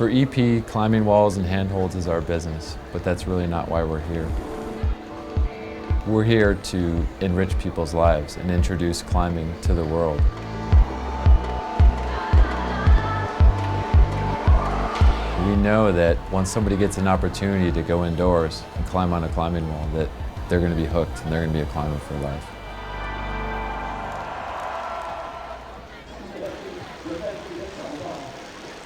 For EP, climbing walls and handholds is our business, but that's really not why we're here. We're here to enrich people's lives and introduce climbing to the world. We know that once somebody gets an opportunity to go indoors and climb on a climbing wall, that they're going to be hooked and they're going to be a climber for life.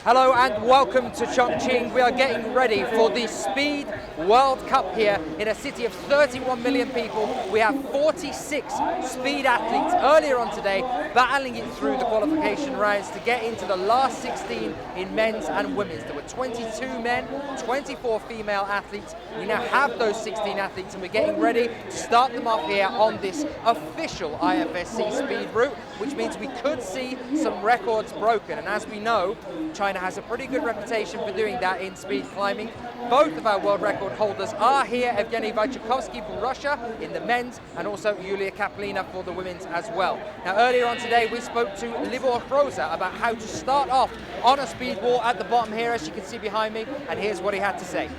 Hello and welcome to Chongqing. We are getting ready for the Speed World Cup here in a city of 31 million people. We have 46 speed athletes earlier on today battling it through the qualification rounds to get into the last 16 in men's and women's. There were 22 men, 24 female athletes. We now have those 16 athletes and we're getting ready to start them off here on this official IFSC speed route, which means we could see some records broken. And as we know, China has a pretty good reputation for doing that in speed climbing. Both of our world record holders are here, Evgeny Wojciechowski for Russia in the men's and also Yulia Kaplina for the women's as well. Now earlier on today we spoke to Libor Hroza about how to start off on a speed wall at the bottom here, as you can see behind me, and here's what he had to say.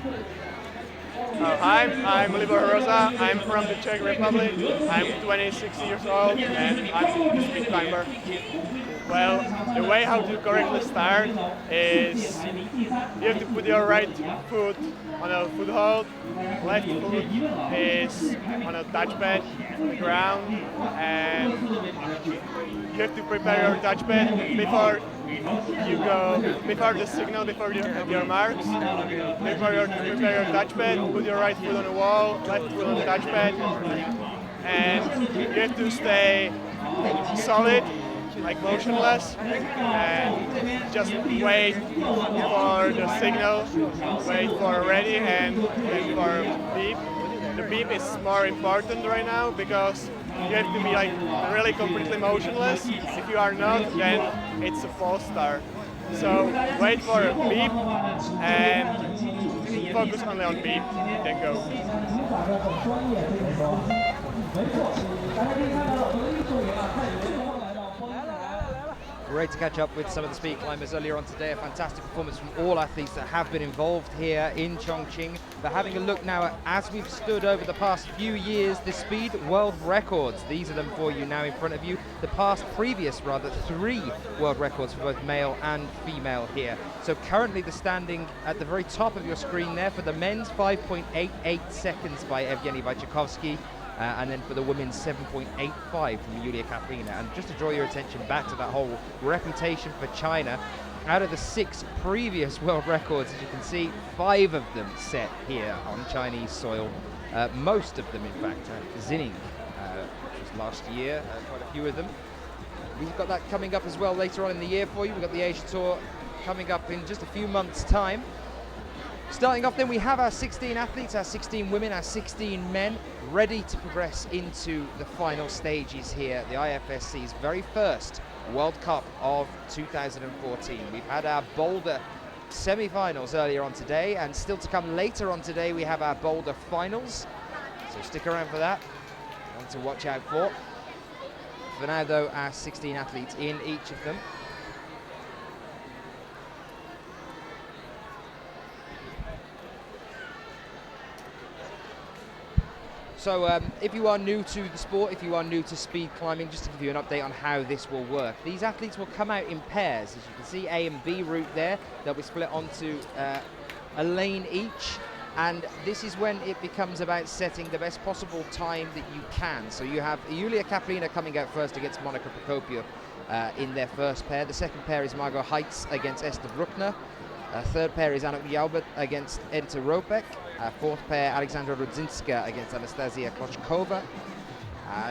Hi, I'm Libor Hroza. I'm from the Czech Republic. I'm 26 years old and I'm a speed climber. Well, the way how to correctly start is you have to put your right foot on a foothold, left foot is on a touchpad on the ground, and you have to prepare your touchpad before you go, before the signal, before you have your marks. Prepare your touchpad, put your right foot on the wall, left foot on the touchpad, and you have to stay solid, like motionless, and just wait for the signal, wait for ready and wait for beep. The beep is more important right now because you have to be like really completely motionless. If you are not, then it's a false start. So wait for a beep and focus only on beep, then go. Great to catch up with some of the speed climbers earlier on today. A fantastic performance from all athletes that have been involved here in Chongqing. But having a look now at, as we've stood over the past few years, the speed world records. These are them for you now in front of you. The previous 3 world records for both male and female here. So currently the standing at the very top of your screen there for the men's 5.88 seconds by Evgeny Wojciechowski. And then for the women's 7.85 from Yulia Kaplina. And just to draw your attention back to that whole reputation for China, out of the 6 previous world records, as you can see, 5 of them set here on Chinese soil. Most of them, in fact, Xining, which was last year, quite a few of them. We've got that coming up as well later on in the year for you. We've got the Asia Tour coming up in just a few months' time. Starting off then, we have our 16 athletes, our 16 women, our 16 men, ready to progress into the final stages here, the IFSC's very first World Cup of 2014. We've had our Boulder semi-finals earlier on today, and still to come later on today, we have our Boulder finals. So stick around for that, one to watch out for. For now though, our 16 athletes in each of them. So if you are new to the sport, if you are new to speed climbing, just to give you an update on how this will work. These athletes will come out in pairs. As you can see, A and B route there. They'll be split onto a lane each. And this is when it becomes about setting the best possible time that you can. So you have Yulia Kaplina coming out first against Monica Prokopiuk in their first pair. The second pair is Margot Heitz against Esther Bruckner. Third pair is Anuk Jaubert against Edita Ropek. Fourth pair, Alexandra Rudzinska against Anastasia Klochkova.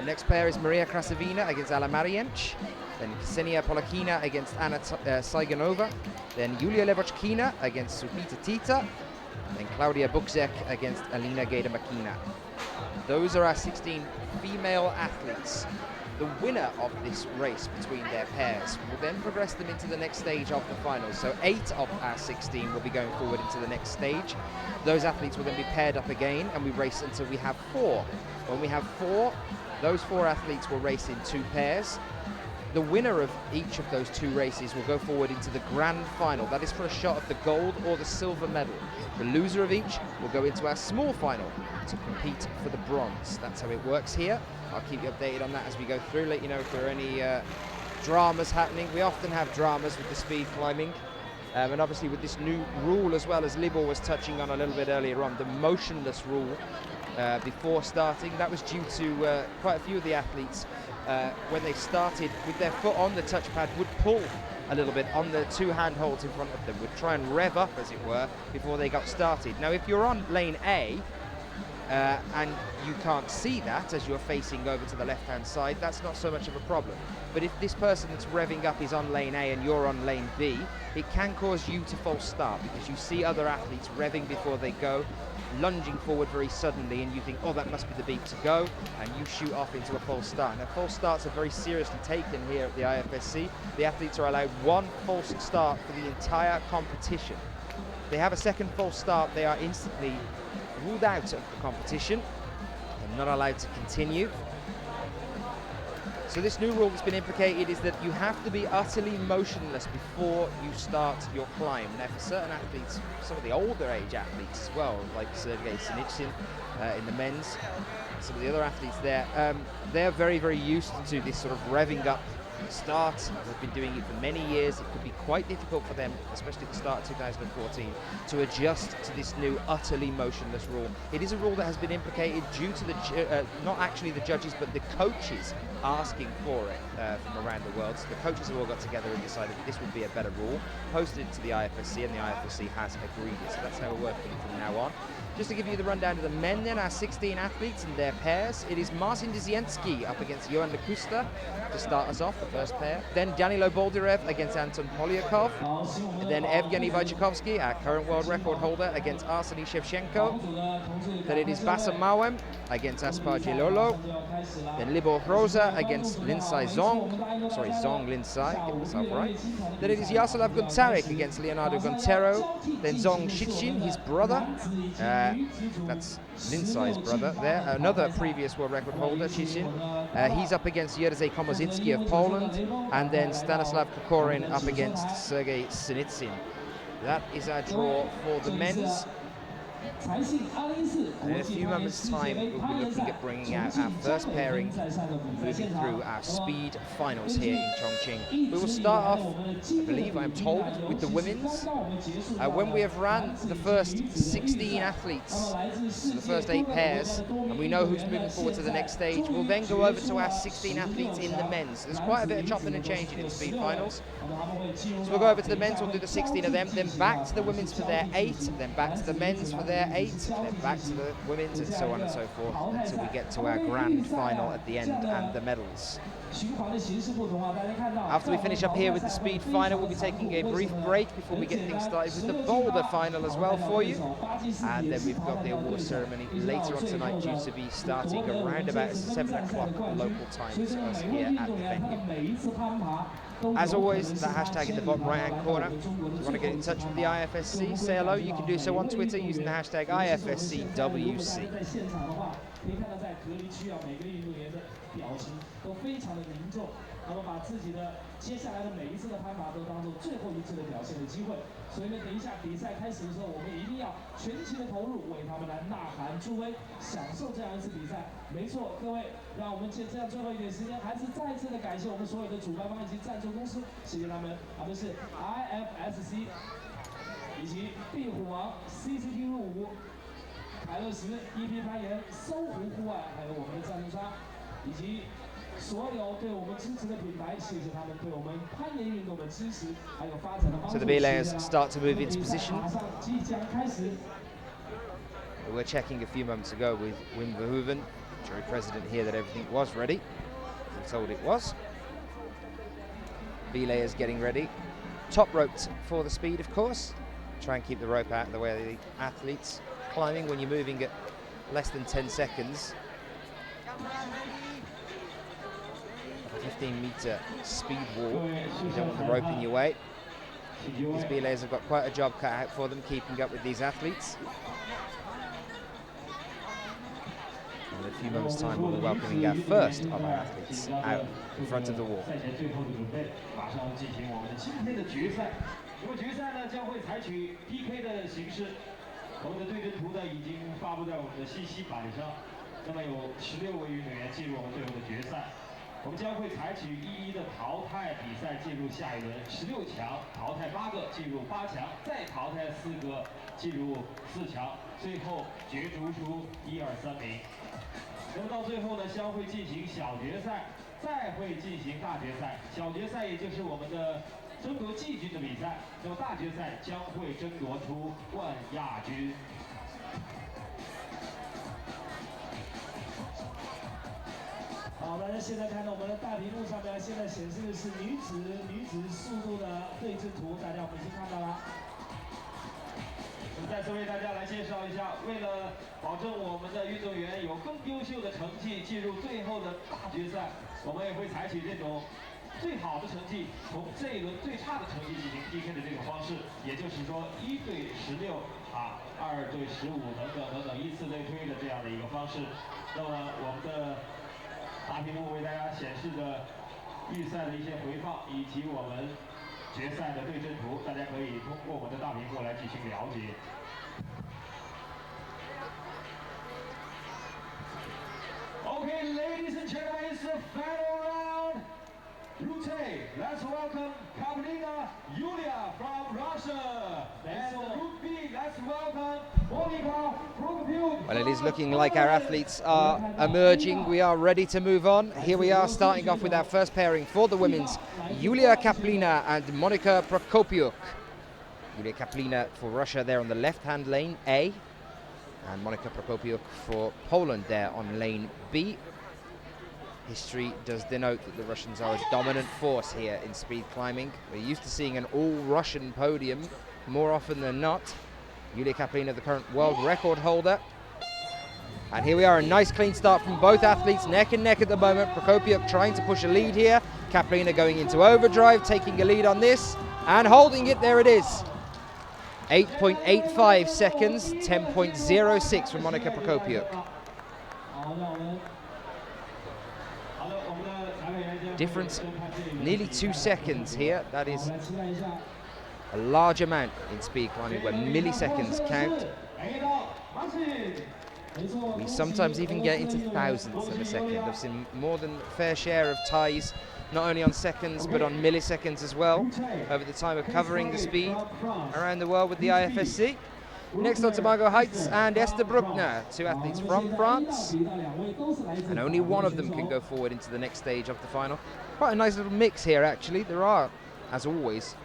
Next pair is Maria Krasavina against Ala Marienc. Then Ksenia Polakina against Anna Saiganova. Then Yulia Levochkina against Supita Tita. Then Claudia Bukzek against Alina Gaidamakina. Those are our 16 female athletes. The winner of this race between their pairs will then progress them into the next stage of the finals. So 8 of our 16 will be going forward into the next stage. Those athletes will then be paired up again, and we race until we have 4. When we have 4, those 4 athletes will race in 2 pairs. the winner of each of those two races will go forward into the grand final. That is for a shot of the gold or the silver medal. The loser of each will go into our small final to compete for the bronze. That's how it works here. I'll keep you updated on that as we go through, let you know if there are any dramas happening. We often have dramas with the speed climbing. And obviously with this new rule, as well as Libor was touching on a little bit earlier on, the motionless rule before starting, that was due to quite a few of the athletes when they started with their foot on the touchpad would pull a little bit on the two handholds in front of them, would try and rev up, as it were, before they got started. Now, if you're on lane A, and you can't see that as you're facing over to the left-hand side, that's not so much of a problem. But if this person that's revving up is on lane A and you're on lane B, it can cause you to false start, because you see other athletes revving before they go, lunging forward very suddenly, and you think, oh, that must be the beep to go, and you shoot off into a false start. Now, false starts are very seriously taken here at the IFSC. The athletes are allowed one false start for the entire competition. If they have a second false start, they are instantly ruled out of the competition and not allowed to continue. So this new rule that's been implicated is that you have to be utterly motionless before you start your climb. Now, for certain athletes, some of the older age athletes as well, like Sergei Sinitsyn in the men's, some of the other athletes there, they're very, very used to this sort of revving up start. They've been doing it for many years. It could be quite difficult for them, especially at the start of 2014, to adjust to this new utterly motionless rule. It is a rule that has been implicated due to the not actually the judges, but the coaches asking for it from around the world. So the coaches have all got together and decided that this would be a better rule, posted it to the IFSC, and the IFSC has agreed it. So that's how we're working from now on. Just to give you the rundown of the men then, our 16 athletes and their pairs. It is Marcin Dziecięcki up against Johan Lakusta to start us off, the first pair. Then Danilo Boldyrev against Anton Polyakov. And then Evgeny Wojciechowski, our current world record holder, against Arseny Shevchenko. Then it is Bassam Mawem against Aspar Gilolo. Then Libor Hroza against Linsai Zong. Sorry, Zong Linsai, get myself right. Then it is Yaroslav Gontarek against Leonardo Gontero. Then Zong Shichin, his brother. That's Linsai's brother there. Another previous world record holder, Shichin. He's up against Jerzy Komozinski of Poland. And then Stanislav Kokorin up against Sergei Sinitsyn. That is our draw for the men's. And in a few moments' time, we'll be looking at bringing out our first pairing, moving through our speed finals here in Chongqing. We will start off, I believe, I'm told, with the women's. When we have ran the first 16 athletes, so the first 8 pairs, and we know who's moving forward to the next stage, we'll then go over to our 16 athletes in the men's. There's quite a bit of chopping and changing in speed finals. So we'll go over to the men's, we'll do the 16 of them, then back to the women's for their 8, then back to the men's for their 8, then back to the women's, and so on and so forth, until we get to our grand final at the end and the medals. After we finish up here with the speed final, we'll be taking a brief break before we get things started with the boulder final as well for you. And then we've got the award ceremony later on tonight, due to be starting around about 7 o'clock local time to us here at the venue. As always, that hashtag in the bottom right hand corner. If you want to get in touch with the IFSC, say hello, you can do so on Twitter using the hashtag IFSCWC. 那么把自己的接下来的每一次的攀爬都当做最后一次的表现的机会，所以呢，等一下比赛开始的时候，我们一定要全情的投入，为他们来呐喊助威，享受这样一次比赛。没错，各位，让我们借这样最后一点时间，还是再次的感谢我们所有的主办方以及赞助公司，谢谢他们，他们是 IFSC 以及壁虎王、CCT 入伍、凯乐石、EP 攀岩、搜狐户外，还有我们的赞助商，以及 所有对我们支持的品牌，谢谢他们对我们攀岩运动的支持，还有发展的帮助。 So the belays start to move into position. We were checking a few moments ago with Wim Verhoeven, jury president here, that everything was ready. We were told it was. Belayers getting ready. Top roped for the speed, of course. Try and keep the rope out of the way of the athletes. Climbing when you're moving at less than 10 seconds. 15-meter speed wall. You don't want the rope in your way. These belayers have got quite a job cut out for them, keeping up with these athletes. And the few moments' time, we'll be welcoming our first of our athletes out in front of the wall. 那么决赛呢将会采取 PK 的形式，我们的对阵图呢已经发布在我们的信息板上。那么有16位运动员进入我们队伍的决赛，我们将会采取一的淘汰比赛进入下一轮，16强淘汰8个进入8强，再淘汰4个进入4强，最后角逐出1、2、3名。那么到最后呢，将会进行小决赛，再会进行大决赛。小决赛也就是我们的 争夺季军的比赛，那么大决赛将会争夺出冠亚军。好，大家现在看到我们的大屏幕上面，现在显示的是女子速度的对阵图，大家我们已经看到了。我们再次为大家来介绍一下，为了保证我们的运动员有更优秀的成绩进入最后的大决赛，我们也会采取这种 最好的成绩从这一轮最差的成绩进行 PK 的这种方式，也就是说1对16啊，2对15等等依次类推的这样的一个方式。那么我们的大屏幕为大家显示着预赛的一些回放，以及我们决赛的对阵图，大家可以通过我们的大屏幕来进行了解。Okay, ladies and gentlemen, it's the final round. Route, let's welcome Kaplina Yulia from Russia. And Route B, let's welcome Monika Prokopyuk. Well, it is looking like our athletes are emerging. We are ready to move on. Here we are starting off with our first pairing for the women's, Yulia Kaplina and Monika Prokopyuk. Yulia Kaplina for Russia there on the left-hand lane, A. And Monika Prokopyuk for Poland there on lane B. History does denote that the Russians are a dominant force here in speed climbing. We're used to seeing an all-Russian podium more often than not. Yulia Kaplina, the current world record holder. And here we are, a nice clean start from both athletes, neck and neck at the moment. Prokopyuk trying to push a lead here. Kaplina going into overdrive, taking a lead on this, and holding it, there it is. 8.85 seconds, 10.06 from Monika Prokopyuk. Difference nearly 2 seconds here. That is a large amount in speed climbing where milliseconds count. We sometimes even get into thousandths of a second. I've seen more than a fair share of ties, not only on seconds but on milliseconds as well, over the time of covering the speed around the world with the IFSC. Next on to Margot Heitz and Esther Bruckner, 2 athletes from France, and only one of them can go forward into the next stage of the final. Quite a nice little mix here actually. There are, as always,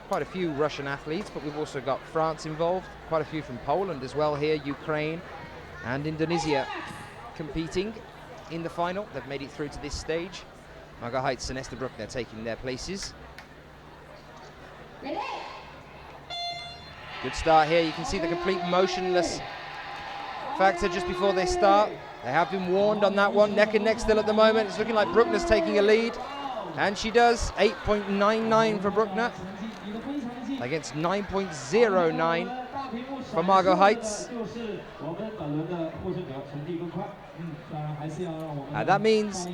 quite a few Russian athletes, but we've also got France involved, quite a few from Poland as well here, Ukraine and Indonesia competing in the final. They've made it through to this stage. Margot Heitz and Esther Bruckner taking their places. Good start here. You can see the complete motionless factor just before they start. They have been warned on that one. Neck and neck still at the moment. It's looking like Bruckner's taking a lead. And she does. 8.99 for Bruckner against 9.09 for Margot Heitz. That means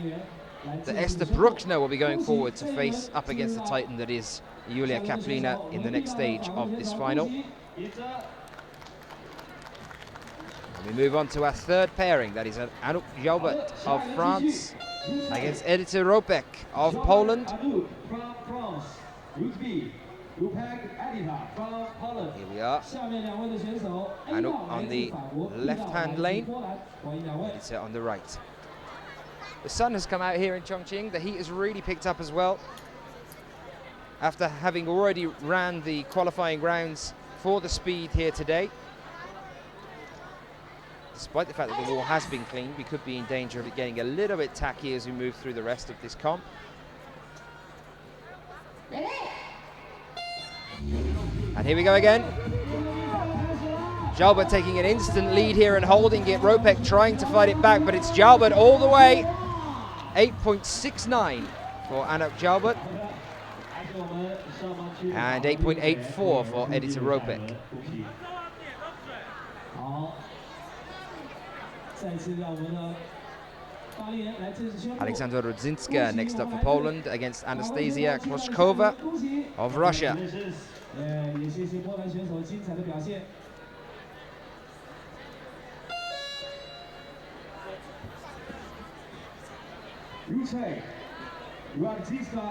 that Esther Bruckner will be going forward to face up against the titan that is Yulia Kaplina in the next stage of this final. And we move on to our third pairing, that is Anouk Jaubert of France against Edita Ropek of Poland. Here we are. Anouk on the left-hand lane, Edita on the right. The sun has come out here in Chongqing. The heat has really picked up as well. After having already ran the qualifying rounds for the speed here today. Despite the fact that the wall has been cleaned, we could be in danger of it getting a little bit tacky as we move through the rest of this comp. And here we go again. Jaubert taking an instant lead here and holding it. Ropek trying to fight it back, but it's Jaubert all the way. 8.69 for Anouk Jaubert. And 8.84 for Edita Ropek. Alexandra Rudzinska next up for Poland against Anastasia Kloshkova of Russia.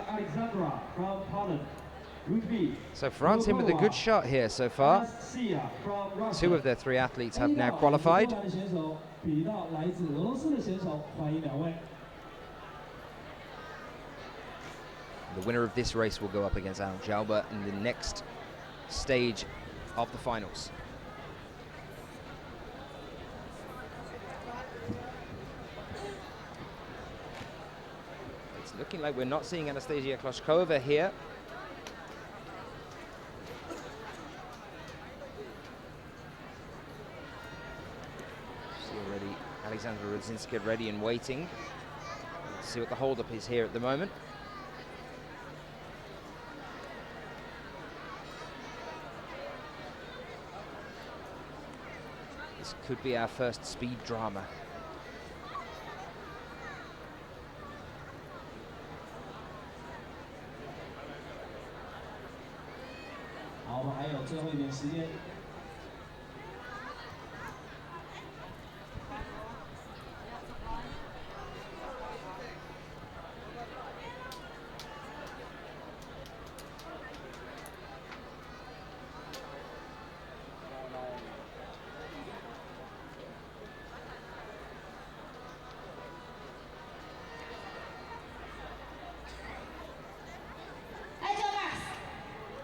Alexandra from Poland. So France in with a good shot here so far. 2 of their 3 athletes have now qualified. The winner of this race will go up against Anna Jalba in the next stage of the finals. It's looking like we're not seeing Anastasia Kloshkova here. See already Alexandra Rudzinska ready and waiting. Let's see what the hold-up is here at the moment. This could be our first speed drama.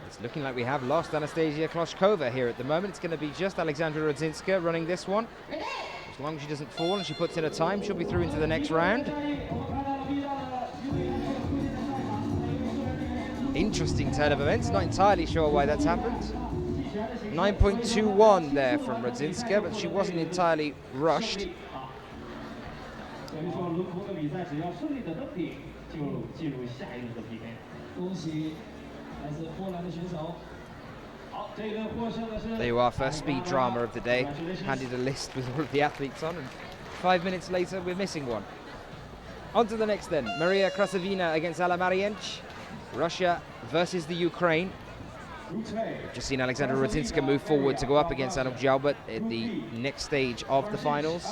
It's looking like we have lost Anastasia Kloshkova here at the moment. It's going to be just Alexandra Rudzinska running this one. As long as she doesn't fall and she puts in a time, she'll be through into the next round. Interesting turn of events, not entirely sure why that's happened. 9.21 there from Rudzinska, but she wasn't entirely rushed. There you are, first speed drama of the day. Handed a list with all of the athletes on, and 5 minutes later we're missing one. On to the next then. Maria Krasavina against Alla Mariench. Russia versus the Ukraine. We've just seen Alexandra Rudzinska move forward to go up against Anna Jalba at the next stage of the finals.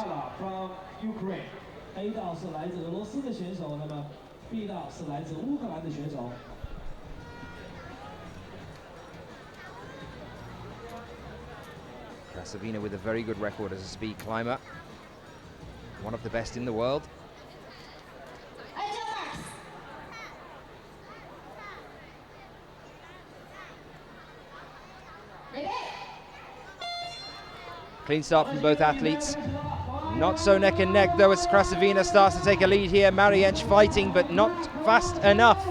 Krasavina with a very good record as a speed climber. One of the best in the world. Clean start from both athletes. Not so neck and neck though as Krasavina starts to take a lead here. Mariench fighting but not fast enough.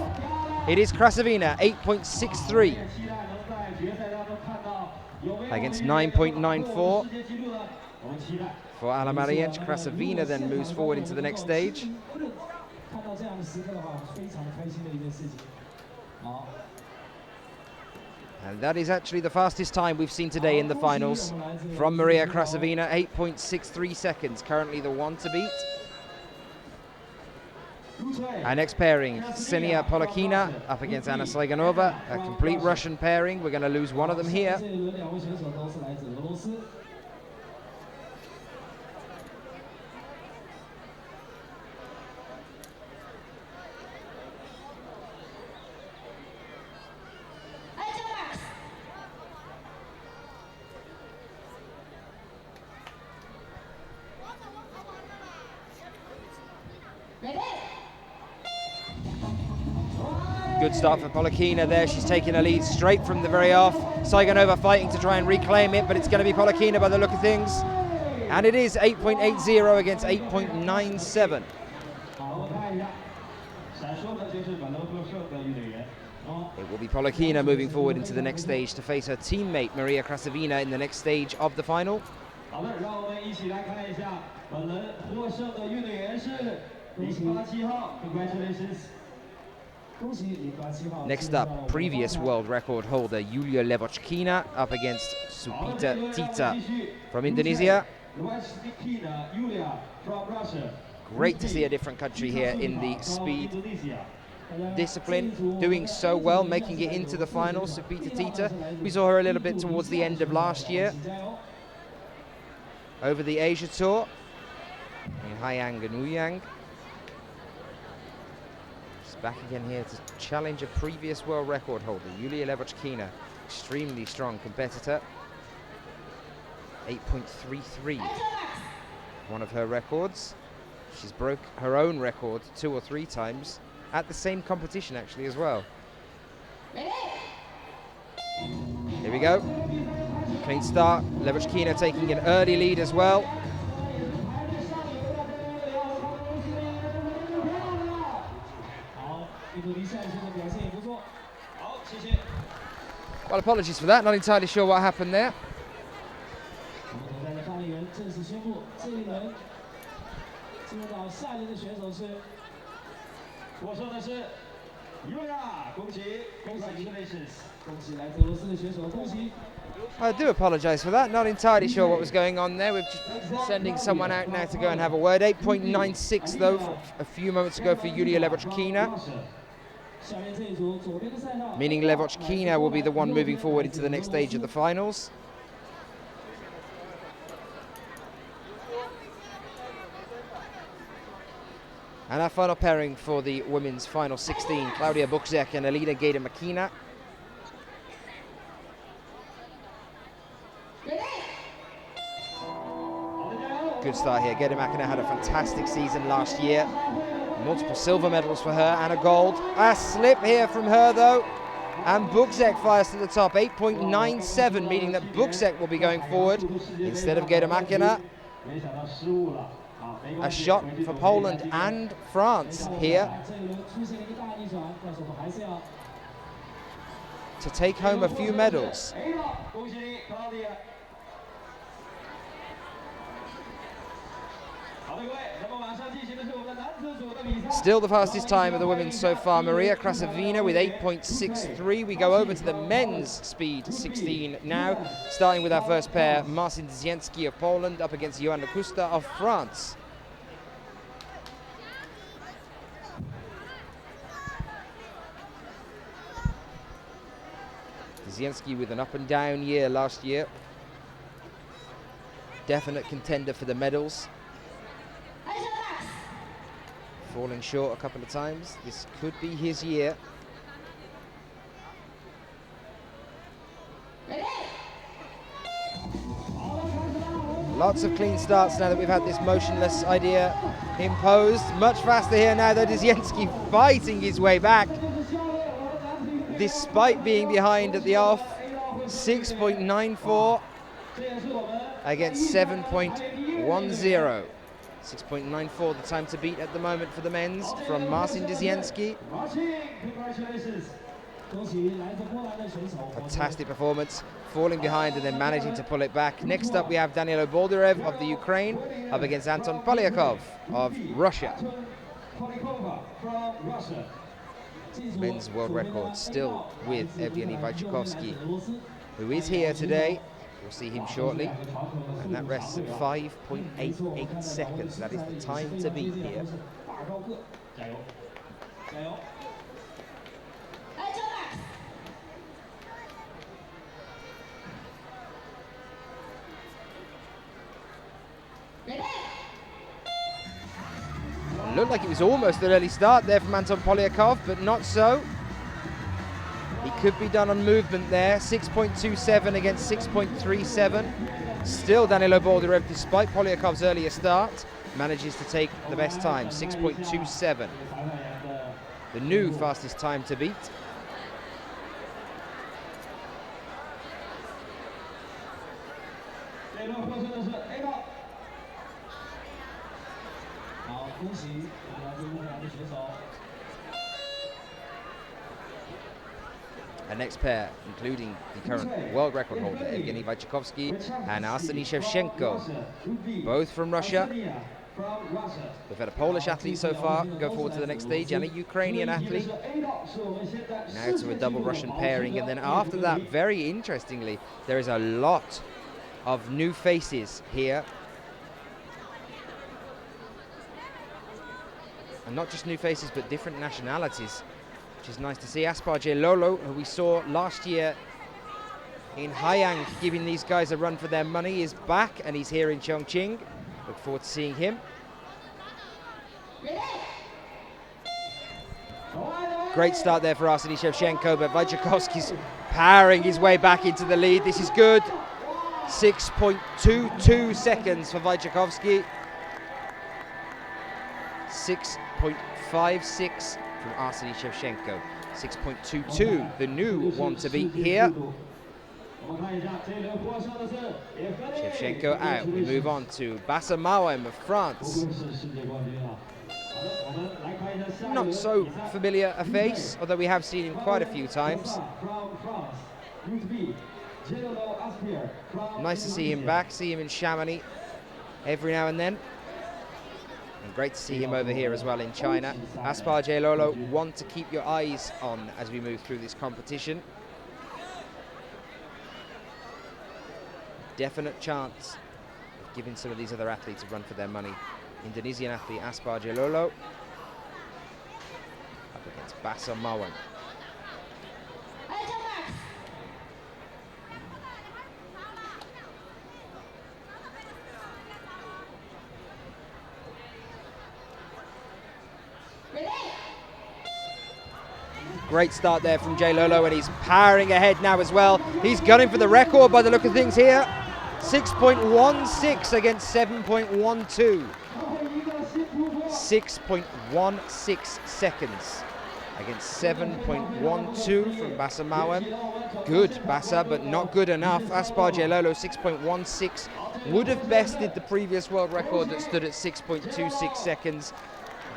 It is Krasavina, 8.63 against 9.94 for Alla Mariench. Krasavina then moves forward into the next stage. And that is actually the fastest time we've seen today in the finals from Maria Krasavina, 8.63 seconds, currently the one to beat. Our next pairing, Ksenia Polakina up against Anna Saiganova, a complete Russian pairing. We're going to lose one of them here. Good start for Polakina there. She's taking a lead straight from the very off. Saiganova fighting to try and reclaim it, but it's going to be Polakina by the look of things. And it is 8.80 against 8.97. It will be Polakina moving forward into the next stage to face her teammate Maria Krasavina in the next stage of the final. Next up, previous world record holder Yulia Levochkina up against Supita Tita from Indonesia. Great to see a different country here in the speed discipline, doing so well, making it into the finals. Supita Tita, we saw her a little bit towards the end of last year over the Asia Tour in Haiyang and Ouyang. She's back again here to challenge a previous world record holder, Yulia Levochkina, extremely strong competitor. 8.33, one of her records. She's broke her own record 2 or 3 times at the same competition actually as well. Here we go. Clean start. Levochkina taking an early lead as well. Well, apologies for that. Not entirely sure what happened there. I do apologise for that. Not entirely sure what was going on there. We're just sending someone out now to go and have a word. 8.96 though a few moments ago for Yulia Levochkina. Meaning Levochkina will be the one moving forward into the next stage of the finals. And our final pairing for the women's final 16, Claudia Buczek and Alina Gaida-Makina. Good start here. Gaida-Makina had a fantastic season last year. Multiple silver medals for her and a gold. A slip here from her though. And Buczek fires to the top, 8.97, meaning that Buczek will be going forward instead of Gaida-Makina. A shot for Poland and France here to take home a few medals. Still the fastest time of the women so far, Maria Krasavina with 8.63. We go over to the men's speed 16 now, starting with our first pair, Marcin Dzienski of Poland up against Joanna Kusta of France. Dzienski with an up and down year last year. Definite contender for the medals. Falling short a couple of times. This could be his year. Lots of clean starts now that we've had this motionless idea imposed. Much faster here now though. Dzienski fighting his way back despite being behind at the off. 6.94 against 7.10. 6.94 the time to beat at the moment for the men's from Marcin Dzienski. Fantastic performance, falling behind and then managing to pull it back. Next up we have Danilo Boldyrev of the Ukraine up against Anton Polyakov of Russia. Men's world record still with Evgeny Wojciechowski, who is here today. We'll see him shortly, and that rests at 5.88 seconds. That is the time to beat here. It looked like it was almost an early start there from Anton Polyakov, but not so. He could be done on movement there. 6.27 against 6.37. Still Danilo Boldyrev, despite Polyakov's earlier start, manages to take the best time, 6.27. The new fastest time to beat. Our next pair, including the current world record holder, Evgeny Wojciechowski and Arseny Shevchenko, both from Russia. We've had a Polish athlete so far go forward to the next stage and a Ukrainian athlete. Now to a double Russian pairing, and then after that, very interestingly, there is a lot of new faces here. And not just new faces, but different nationalities, which is nice to see. Aspar Lolo, who we saw last year in Haiyang, giving these guys a run for their money, is back, and he's here in Chongqing. Look forward to seeing him. Great start there for Arseny Shevchenko, but Wojciechowski's powering his way back into the lead. This is good. 6.22 seconds for Wojciechowski. 6.56 from Arseny Shevchenko. 6.22, the new one to beat here. Shevchenko out. We move on to Bassa Mawem of France. Not so familiar a face, although we have seen him quite a few times. Nice to see him back, see him in Chamonix every now and then. And great to see him over here as well in China. Aspar Lolo, one to keep your eyes on as we move through this competition. Definite chance of giving some of these other athletes a run for their money. Indonesian athlete Aspar Lolo up against Bassa Mawem. Great start there from Lolo, and he's powering ahead now as well. He's gunning for the record by the look of things here. 6.16 against 7.12. 6.16 seconds against 7.12 from Bassa Mawem. Good, Bassa, but not good enough. Aspar Lolo, 6.16, would have bested the previous world record that stood at 6.26 seconds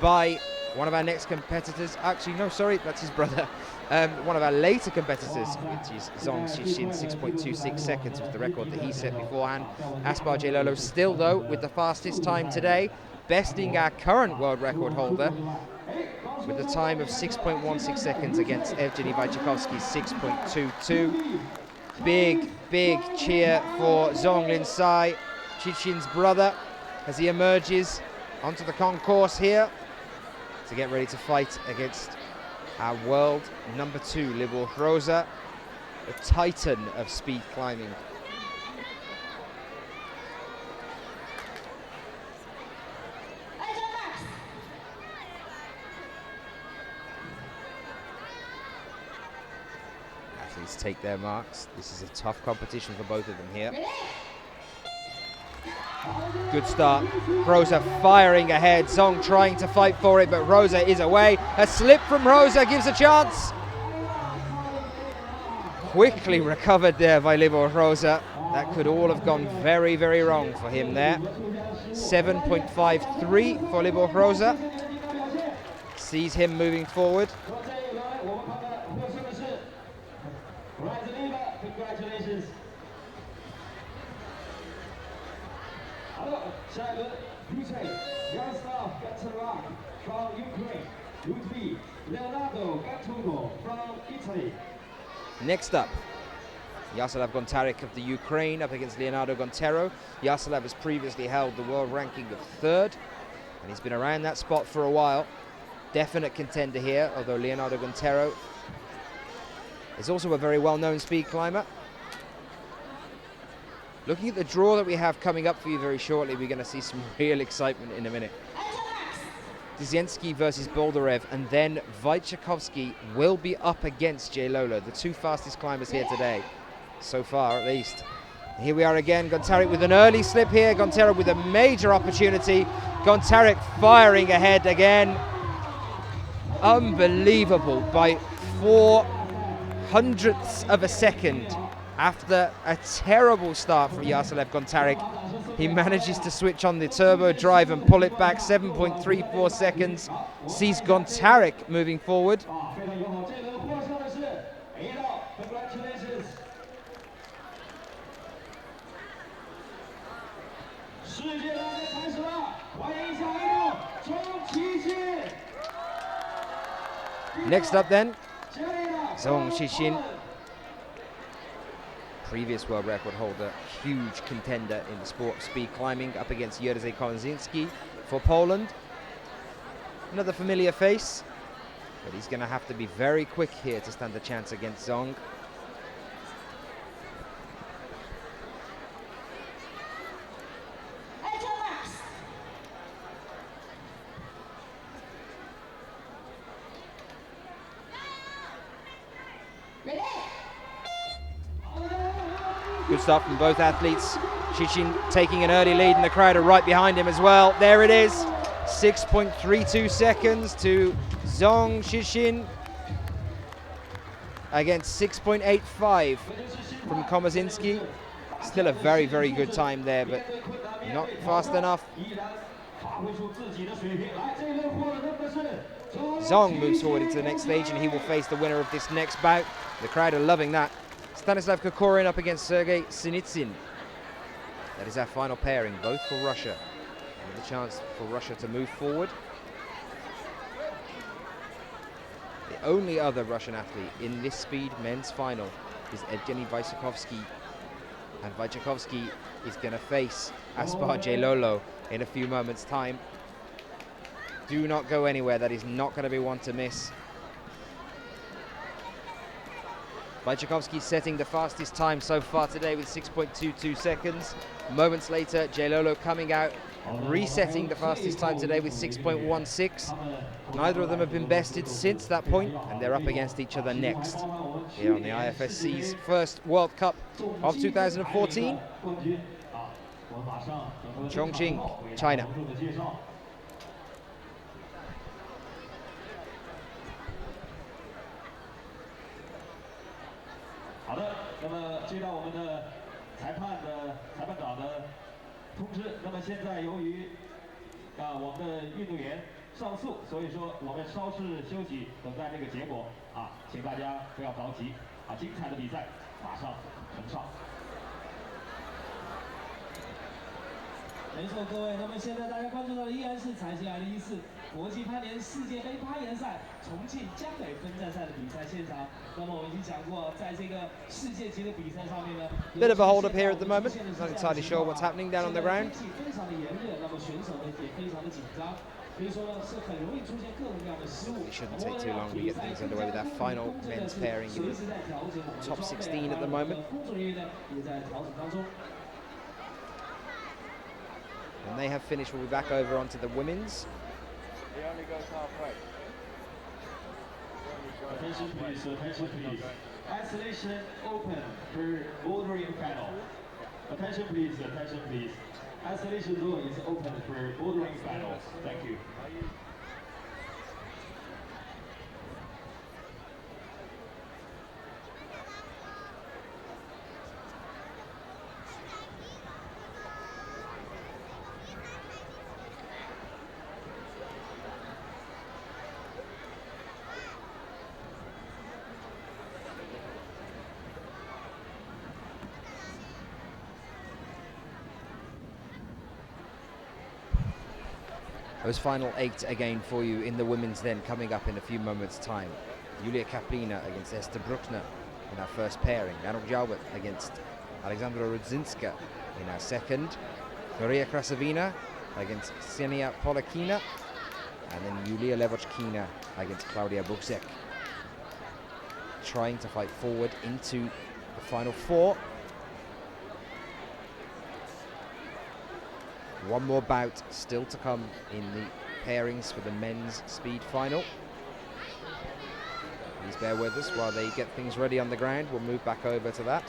by one of our next competitors. Actually, no, sorry, that's his brother. One of our later competitors, which is Zhong Xixin, 6.26 seconds was the record that he set beforehand. Aspar Lolo still, though, with the fastest time today, besting our current world record holder with a time of 6.16 seconds against Evgeny Wojciechowski's 6.22. Big, big cheer for Zhong Linsai, Xixin's brother, as he emerges onto the concourse here to get ready to fight against our world number 2, Libor Hroza, the titan of speed climbing. Athletes take their marks. This is a tough competition for both of them here. Good start. Hroza firing ahead. Zhong trying to fight for it, but Hroza is away. A slip from Hroza gives a chance. Quickly recovered there by Libor Hroza. That could all have gone very, very wrong for him there. 7.53 for Libor Hroza. Sees him moving forward. Congratulations. Yaroslav Gatcharak from Ukraine. Route B, Leonardo Gattuso from Italy. Next up, Yaroslav Gontarek of the Ukraine up against Leonardo Gontero. Yaroslav has previously held the world ranking of 3rd, and he's been around that spot for a while. Definite contender here, although Leonardo Gontero is also a very well-known speed climber. Looking at the draw that we have coming up for you very shortly, we're going to see some real excitement in a minute. Dziecięcki versus Boldarev, and then Wojciechowski will be up against Lolo, the 2 fastest climbers here today, so far at least. Here we are again, Gontarek with an early slip here, Gontero with a major opportunity, Gontarek firing ahead again. Unbelievable, by 0.04 of a second. After a terrible start from Yaroslav Gontarek, he manages to switch on the turbo drive and pull it back. 7.34 seconds sees Gontarek moving forward. Next up then, Zhong Xixin, previous world record holder, huge contender in the sport of speed climbing, up against Jerzy Kołęczyński for Poland. Another familiar face, but he's going to have to be very quick here to stand a chance against Zong. Good stuff from both athletes. Xixin taking an early lead and the crowd are right behind him as well. There it is, 6.32 seconds to Zong Xixin against 6.85 from Komasinski. Still a very, very good time there, but not fast enough. Zong moves forward into the next stage and he will face the winner of this next bout. The crowd are loving that. Stanislav Kokorin up against Sergei Sinitsyn. That is our final pairing, both for Russia. And the chance for Russia to move forward. The only other Russian athlete in this speed men's final is Evgeny Wojciechowski. And Wojciechowski is going to face Aspar Jailolo in a few moments' time. Do not go anywhere, that is not going to be one to miss. Wojciechowski setting the fastest time so far today with 6.22 seconds. Moments later, Jailolo coming out, resetting the fastest time today with 6.16. Neither of them have been bested since that point, and they're up against each other next here on the IFSC's first World Cup of 2014. Chongqing, China. 好的，那么接到我们的裁判长的通知，那么现在由于我们的运动员上诉，所以说我们稍事休息，等待这个结果请大家不要着急精彩的比赛马上呈上。没错，各位，那么现在大家关注到的依然是财经2014国际攀岩世界杯攀岩赛重庆江北分站赛的比赛现场。那么我们已经讲过，在这个世界级的比赛上面呢 Bit of a hold up here at the moment. Not entirely sure what's happening down on the ground. 非常的炎热，那么选手呢也非常的紧张。 It shouldn't take too long to get things underway with that final men's pairing in the top 16 at the moment. When they have finished, we'll be back over onto the women's. He only goes halfway. Attention please, attention please. Isolation open for bouldering panel. Attention please, attention please. Isolation zone is open for bouldering panels. Thank you. Those final 8 again for you in the women's then coming up in a few moments' time. Julia Kaplina against Esther Bruckner in our first pairing. Anok Jalbert against Alexandra Rudzinska in our second. Maria Krasavina against Ksenia Polakina. And then Yulia Levochkina against Claudia Buczek. Trying to fight forward into the final 4. One more bout still to come in the pairings for the men's speed final. Please bear with us while they get things ready on the ground. We'll move back over to that.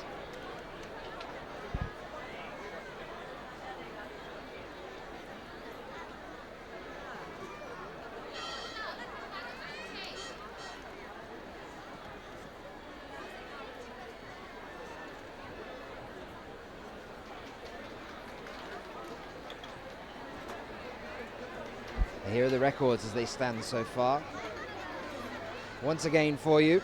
Here are the records as they stand so far. Once again for you,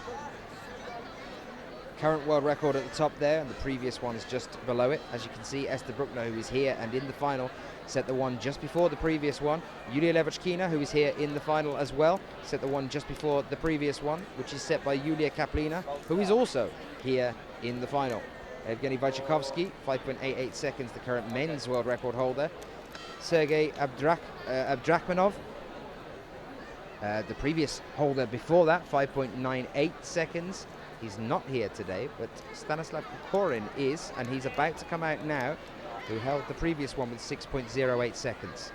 current world record at the top there, and the previous one is just below it. As you can see, Esther Bruckner, who is here and in the final, set the one just before the previous one. Yulia Levochkina, who is here in the final as well, set the one just before the previous one, which is set by Yulia Kaplina, who is also here in the final. Evgeny Wojciechowski, 5.88 seconds, the current men's world record holder. Sergei Abdrakhmanov The previous holder before that, 5.98 seconds. He's not here today, but Stanislav Kokorin is, and he's about to come out now, who held the previous one with 6.08 seconds.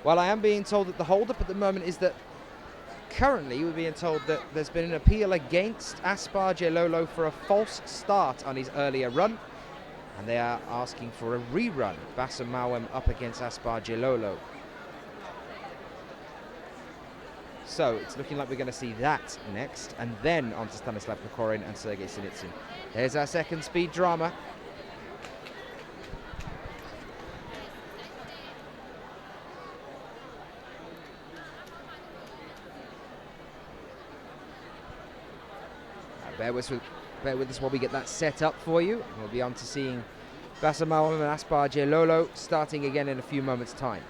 Well, I am being told that the hold-up at the moment is that currently we're being told that there's been an appeal against Aspar Jelolo for a false start on his earlier run, and they are asking for a rerun. Bassam Mawem up against Aspar Jelolo. So it's looking like we're going to see that next, and then on to Stanislav Kokorin and Sergei Sinitsyn. There's our second speed drama. Bear with us while we get that set up for you. We'll be on to seeing Bassam Mawem and Aspar Jelolo starting again in a few moments' time.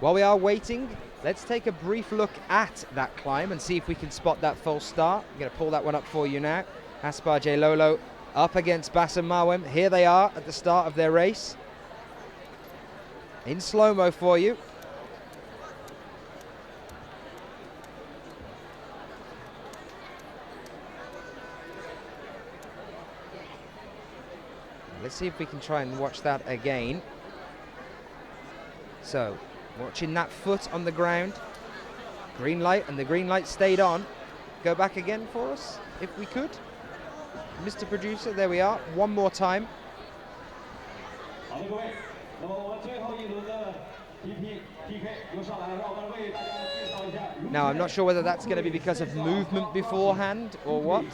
While we are waiting, let's take a brief look at that climb and see if we can spot that false start. I'm going to pull that one up for you now. Aspar Jelolo up against Bassam Mawem. Here they are at the start of their race. In slow-mo for you. Let's see if we can try and watch that again. So, watching that foot on the ground. Green light, and the green light stayed on. Go back again for us, if we could. Mr. Producer, there we are. One more time. Now, I'm not sure whether that's going to be because of movement beforehand or what.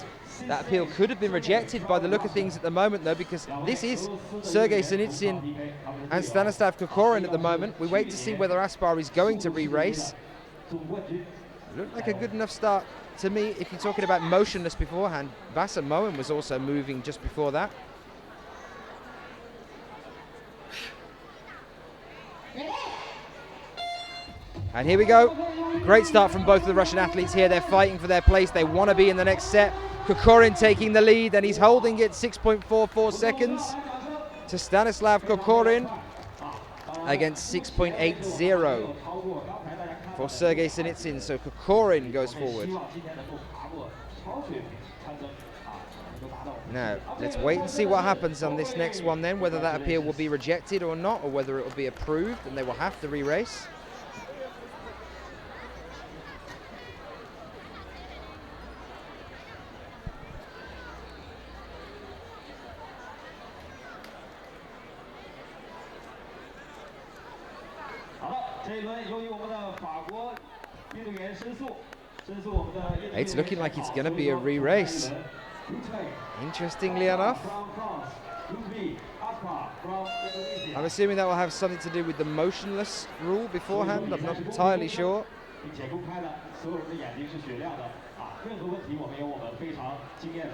That appeal could have been rejected by the look of things at the moment, though, because this is Sergei Sinitsyn and Stanislav Kokorin at the moment. We wait to see whether Aspar is going to re-race. Looked like a good enough start to me if you're talking about motionless beforehand. Bassam Mawem was also moving just before that. And here we go. Great start from both of the Russian athletes here. They're fighting for their place. They want to be in the next set. Kokorin taking the lead, and he's holding it 6.44 seconds to Stanislav Kokorin against 6.80 for Sergei Sinitsyn. So Kokorin goes forward. Now, let's wait and see what happens on this next one then, whether that appeal will be rejected or not, or whether it will be approved and they will have to re-race. It's looking like it's going to be a re-race. Interestingly enough, I'm assuming that will have something to do with the motionless rule beforehand. I'm not entirely sure.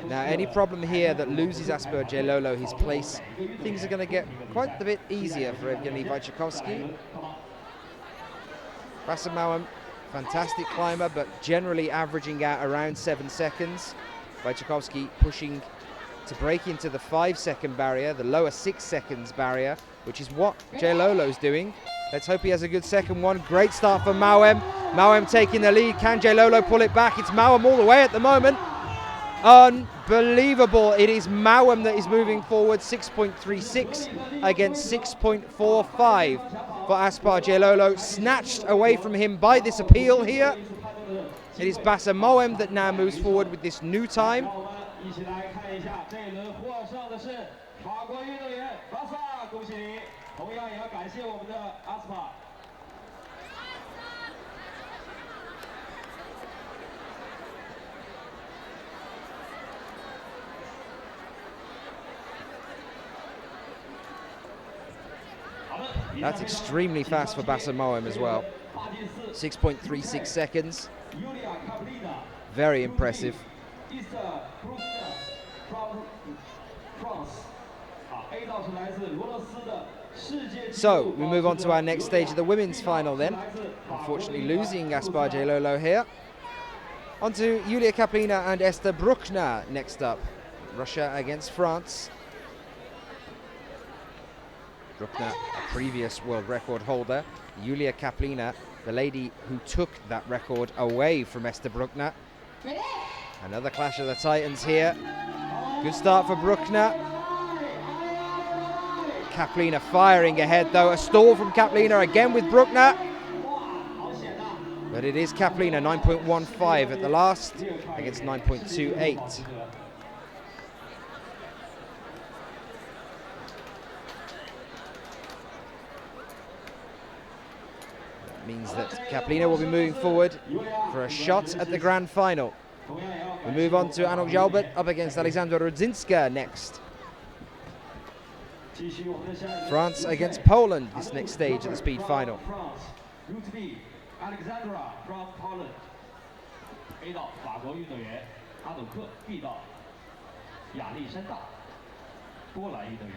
Now, any problem here that loses Aspar Jelolo his place, things are going to get quite a bit easier for Evgeny Wojciechowski. Bassam Mawem, fantastic climber, but generally averaging out around 7 seconds. Wojciechowski pushing to break into the 5-second barrier, the lower 6 seconds barrier, which is what Jelolo's doing. Let's hope he has a good second one. Great start for Mawem. Mawem taking the lead. Can Jelolo pull it back? It's Mawem all the way at the moment. Unbelievable. It is Mawem that is moving forward, 6.36 against 6.45 for Aspar Jelolo. Snatched away from him by this appeal here. It is Bassam Mawem that now moves forward with this new time. That's extremely fast for Basamoem as well. 6.36 seconds. Very impressive. So we move on to our next stage of the women's final then. Unfortunately losing Gaspar Lolo here. On to Julia Kaplina and Esther Bruckner next up. Russia against France. Bruckner, a previous world record holder. Julia Kaplina, the lady who took that record away from Esther Bruckner. Another clash of the titans here. Good start for Bruckner. Kaplina firing ahead though. A stall from Kaplina again with Bruckner. But it is Kaplina, 9.15 at the last against 9.28. Means that Kaplina will be moving forward for a shot at the grand final. We move on to Anok Jalbert up against Alexandra Rudzinska next. France against Poland, this next stage of the speed final. Alexandra from Poland. A 道法国运动员阿努克 ，B 道亚历山大波兰运动员。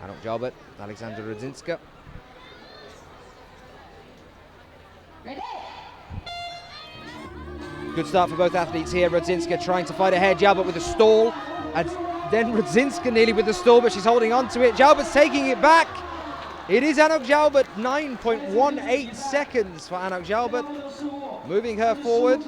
Anok Jalbert, Alexandra Rudzinska. Good start for both athletes here. Rudzinska trying to fight ahead. Jalbert with a stall. And then Rudzinska nearly with the stall, but she's holding on to it. Jalbert's taking it back. It is Anok Jalbert. 9.18 seconds for Anok Jalbert. Moving her forward.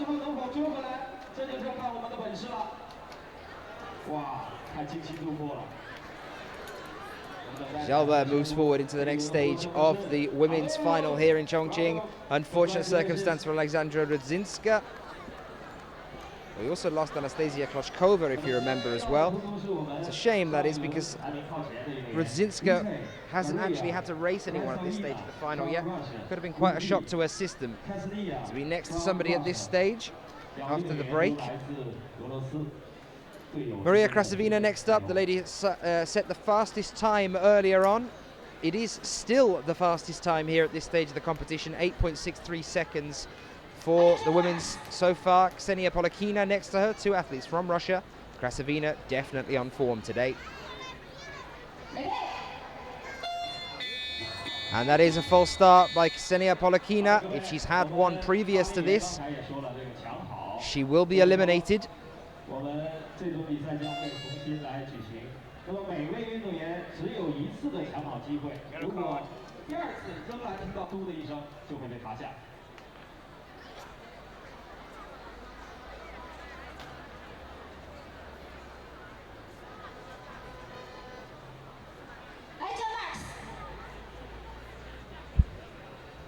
Jalbert moves forward into the next stage of the women's final here in Chongqing. Unfortunate circumstance for Alexandra Rudzinska. We also lost Anastasia Kloshkova, if you remember, as well. It's a shame, that is, because Rudzinska hasn't actually had to race anyone at this stage of the final yet. Could have been quite a shock to her system to be next to somebody at this stage after the break. Maria Krasavina next up, the lady set the fastest time earlier on. It is still the fastest time here at this stage of the competition, 8.63 seconds for the women's so far. Ksenia Polakina next to her, two athletes from Russia. Krasavina definitely on form today. And that is a false start by Ksenia Polakina. If she's had one previous to this, she will be eliminated.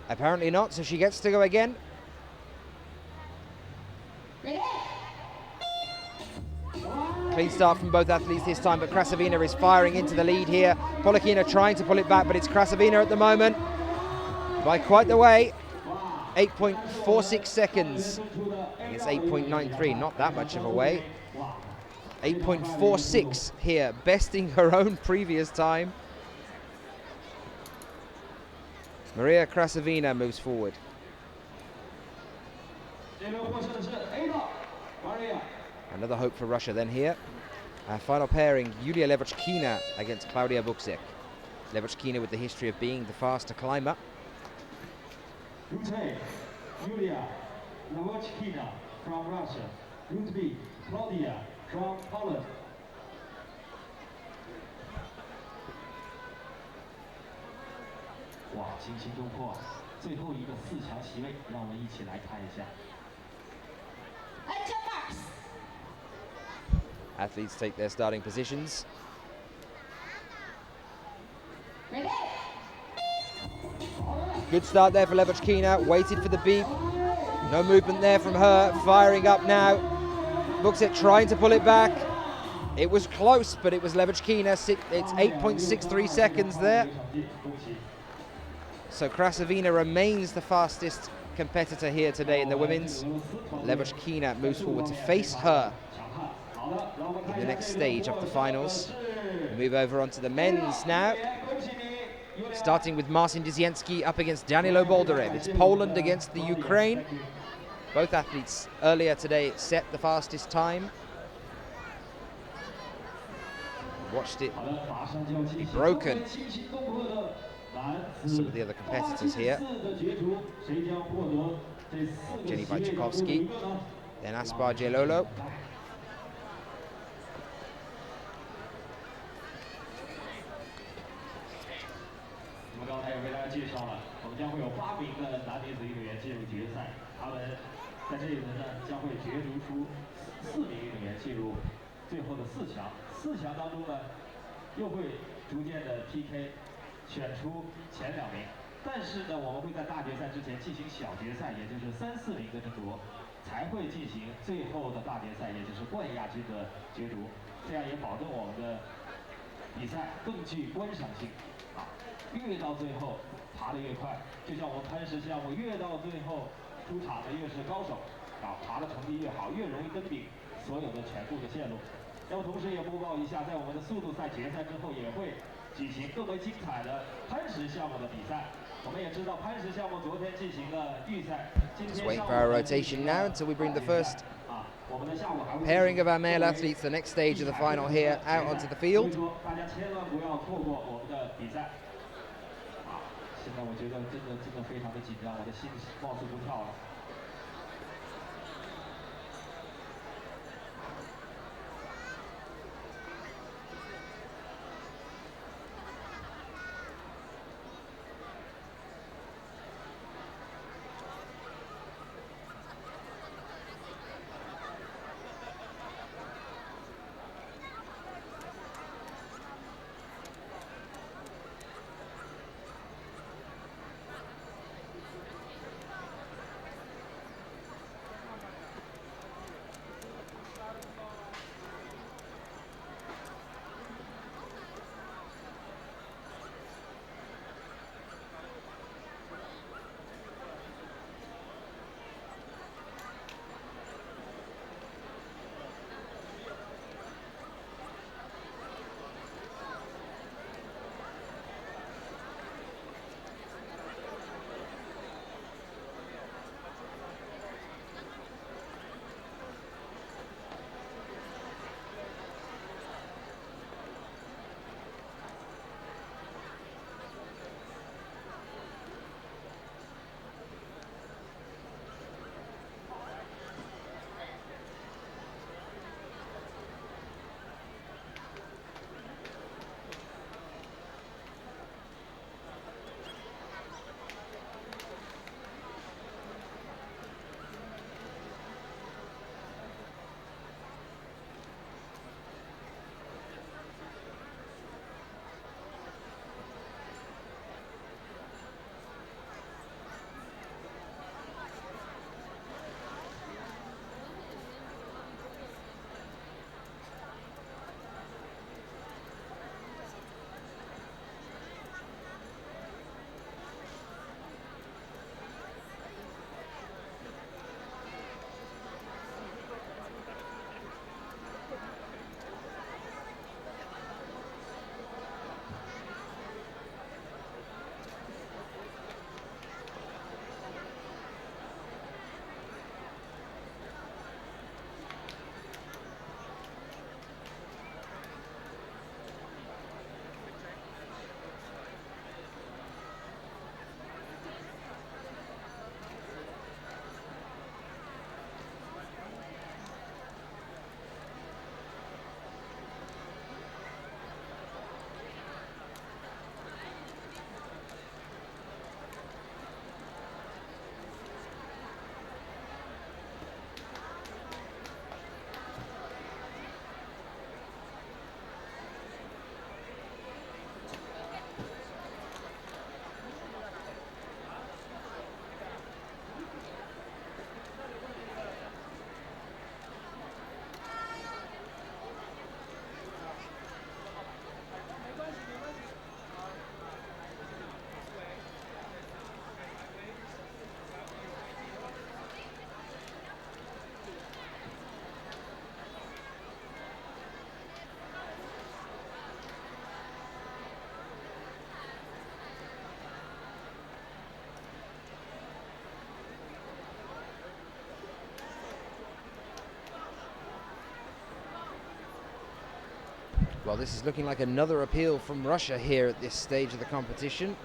Apparently not, so she gets to go again. Clean start from both athletes this time, but Krasavina is firing into the lead here. Polakina trying to pull it back, but it's Krasavina at the moment by quite the way. 8.46 seconds. It's 8.93, not that much of a way. 8.46 here, besting her own previous time. Maria Krasavina moves forward. Another hope for Russia then here. Our final pairing, Yulia Levochkina against Klaudia Buksek. Levochkina with the history of being the faster climber. Yulia Levochkina from Russia. Route B, Klaudia from Poland. 哇，惊心动魄！最后一个4强席位，让我们一起来看一下。 Athletes take their starting positions. Good start there for Levochkina, waited for the beep. No movement there from her, firing up now. Buksek trying to pull it back. It was close, but it was Levochkina. It's 8.63 seconds there. So Krasavina remains the fastest competitor here today in the women's. Levoshkina moves forward to face her in the next stage of the finals. We move over onto the men's now. Starting with Marcin Dziecięcki up against Danilo Boldarev. It's Poland against the Ukraine. Both athletes earlier today set the fastest time. Watched it be broken. Some of the other competitors here. Jenny Wojciechowski, then Aspar Jelolo. PK 选出前2名，但是呢，我们会在大决赛之前进行小决赛，也就是3、4名的争夺，才会进行最后的大决赛，也就是冠亚军的角逐，这样也保证我们的比赛更具观赏性。啊，越到最后爬得越快，就像我们攀石项目，越到最后出场的越是高手，啊，爬的成绩越好，越容易登顶所有的全部的线路。那么同时也播报一下，在我们的速度赛决赛之后，也会举行更为精彩的攀石项目的比赛。我们也知道攀石项目昨天进行了预赛，今天 Let's wait for our rotation now until we bring the first pairing of our male athletes, the next stage of the final here, out onto the field. 大家千万不要错过我们的比赛。啊，现在我觉得真的非常的紧张，我的心貌似不跳了。Well, this is looking like another appeal from Russia here at this stage of the competition.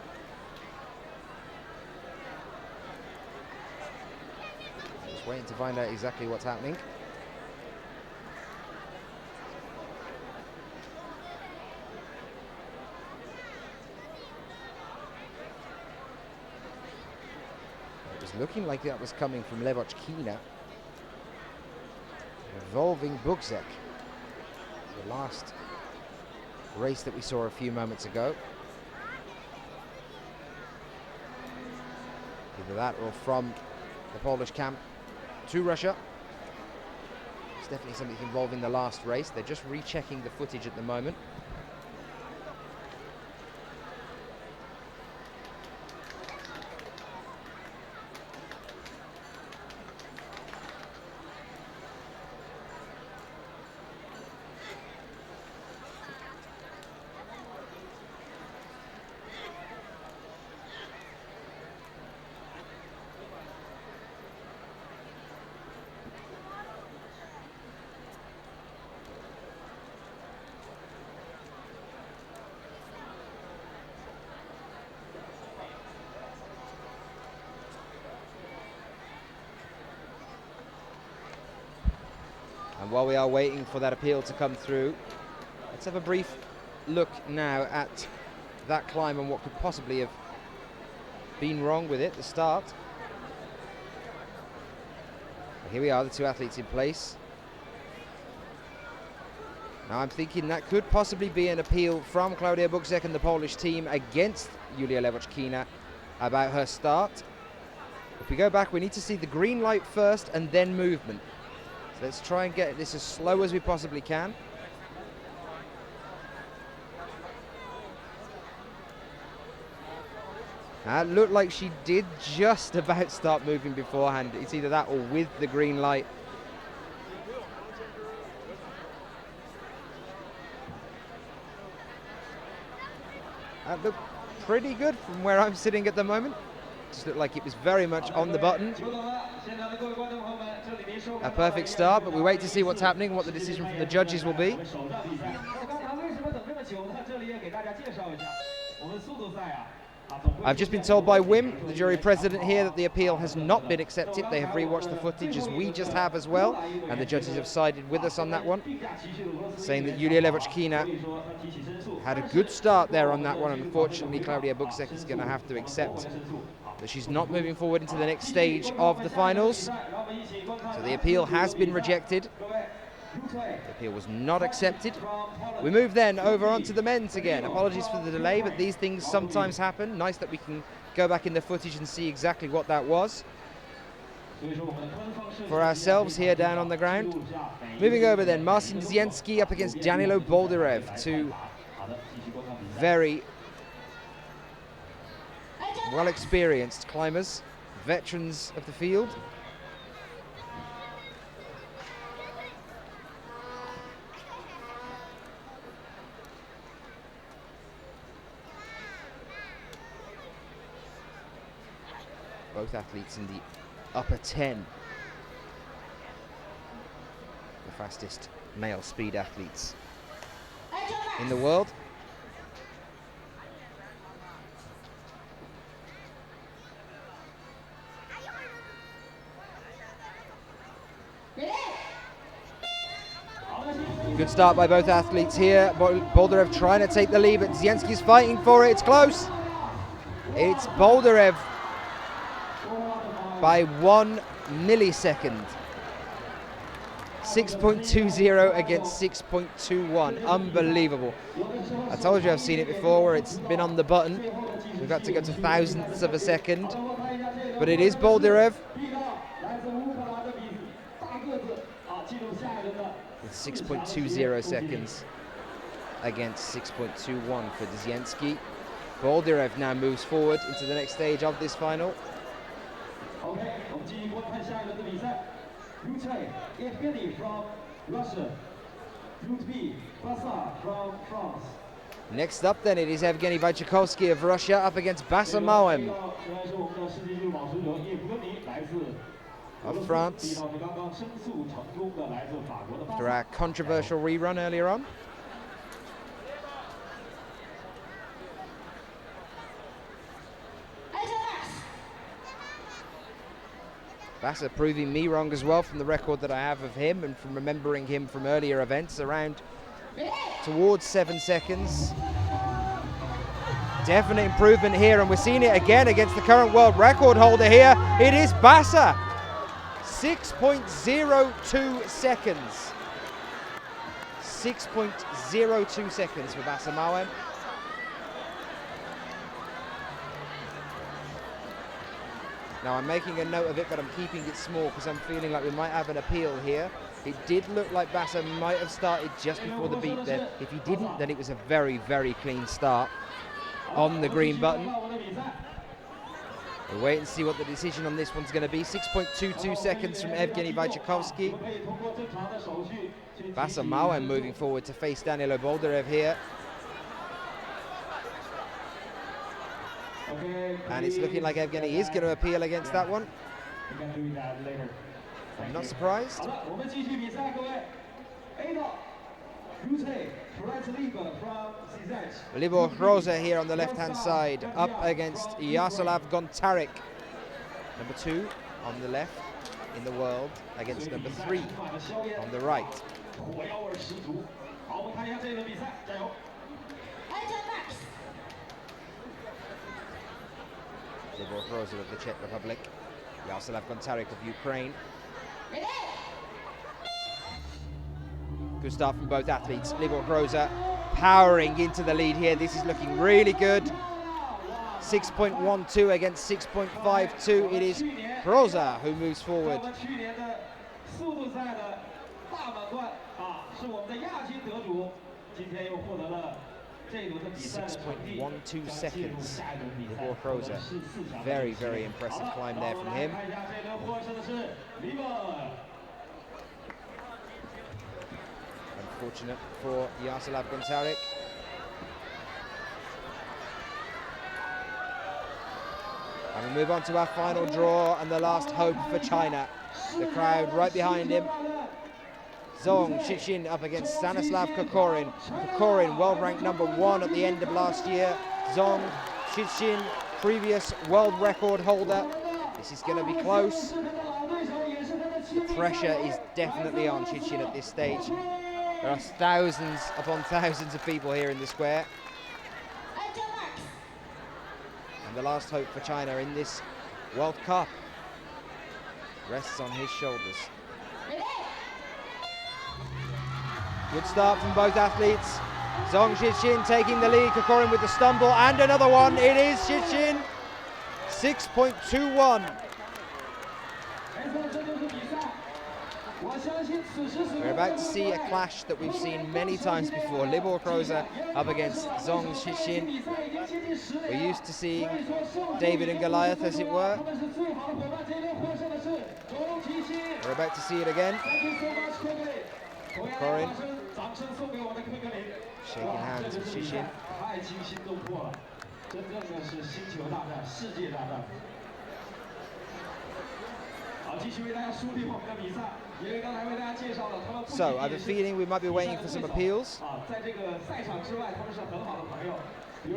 Just waiting to find out exactly what's happening. It was looking like that was coming from Levochkina, involving Bugzek, the last race that we saw a few moments ago. Either that or from the Polish camp to Russia. It's definitely something involving the last race. They're just rechecking the footage at the moment. And while we are waiting for that appeal to come through, let's have a brief look now at that climb and what could possibly have been wrong with it, the start. Here we are, the two athletes in place. Now I'm thinking that could possibly be an appeal from Klaudia Bugzek and the Polish team against Julia Levochkina about her start. If we go back, we need to see the green light first and then movement. So let's try and get this as slow as we possibly can. It looked like she did just about start moving beforehand. It's either that or with the green light. That looked pretty good from where I'm sitting at the moment. Just looked like it was very much on the button. A perfect start, but we wait to see what's happening, what the decision from the judges will be. I've just been told by Wim, the jury president here, that the appeal has not been accepted. They have rewatched the footage, as we just have as well, and the judges have sided with us on that one, saying that Julia Levochkina had a good start there on that one. Unfortunately, Klaudia Bugzek is going to have to accept that she's not moving forward into the next stage of the finals. So the appeal has been rejected. The appeal was not accepted. We move then over onto the men's again. Apologies for the delay, but these things sometimes happen. Nice that we can go back in the footage and see exactly what that was for ourselves here down on the ground. Moving over then, Marcin Dzienski up against Danilo Boldyrev, two very well-experienced climbers, veterans of the field. Both athletes in the upper 10, the fastest male speed athletes in the world. Good start by both athletes here. Boldyrev trying to take the lead, but Dzienski's fighting for it. It's close. It's Boldyrev by 1 millisecond. 6.20 against 6.21. Unbelievable. I told you I've seen it before where it's been on the button. We've had to go to thousandths of a second. But it is Boldyrev with 6.20 seconds against 6.21 for Dzienski. Boldyrev now moves forward into the next stage of this final. Next up then, it is Evgeny Wojciechowski of Russia up against Bassa Mawem of France. After our controversial rerun earlier on. Bassa proving me wrong as well from the record that I have of him and from remembering him from earlier events, around towards 7 seconds. Definite improvement here, and we're seeing it again against the current world record holder here. It is Bassa. 6.02 seconds. 6.02 seconds for Bassa Mawem. Now I'm making a note of it, but I'm keeping it small because I'm feeling like we might have an appeal here. It did look like Bassa might have started just before the beat there. If he didn't, then it was a very, very clean start on the green button. We'll wait and see what the decision on this one's going to be. 6.22 seconds from Evgeny Wojciechowski. Bassa Mawem moving forward to face Danilo Boldarev here. And it's looking like Evgeny is going to appeal against that one. I'm not surprised. Libor Rosa here on the left-hand side, up against Yaroslav Gontarek. Number 2 on the left in the world against number 3 on the right. Libor Rosa of the Czech Republic, Yaroslav Gontarek of Ukraine. Good start from both athletes. Libor Rosa powering into the lead here. This is looking really good. 6.12 against 6.52. It is Rosa who moves forward. 6.12 seconds. Libor Rosa. Very, very impressive climb there from him. Unfortunate for Yaroslav Gontarek. And we move on to our final draw and the last hope for China. The crowd right behind him. Zhong Xixin up against Stanislav Kokorin. Kokorin, world ranked number 1 at the end of last year. Zhong Xixin, previous world record holder. This is going to be close. The pressure is definitely on Xixin at this stage. There are thousands upon thousands of people here in the square. And the last hope for China in this World Cup rests on his shoulders. Good start from both athletes. Zhong Xixin taking the lead, Kokorin with the stumble, and another one. It is Xixin. 6.21. We're about to see a clash that we've seen many times before. Libor Rosa up against Zhong Xixin. We're used to seeing David and Goliath, as it were. We're about to see it again. Kokorin shaking hands with Xixin. So, I have a feeling we might be waiting for some appeals.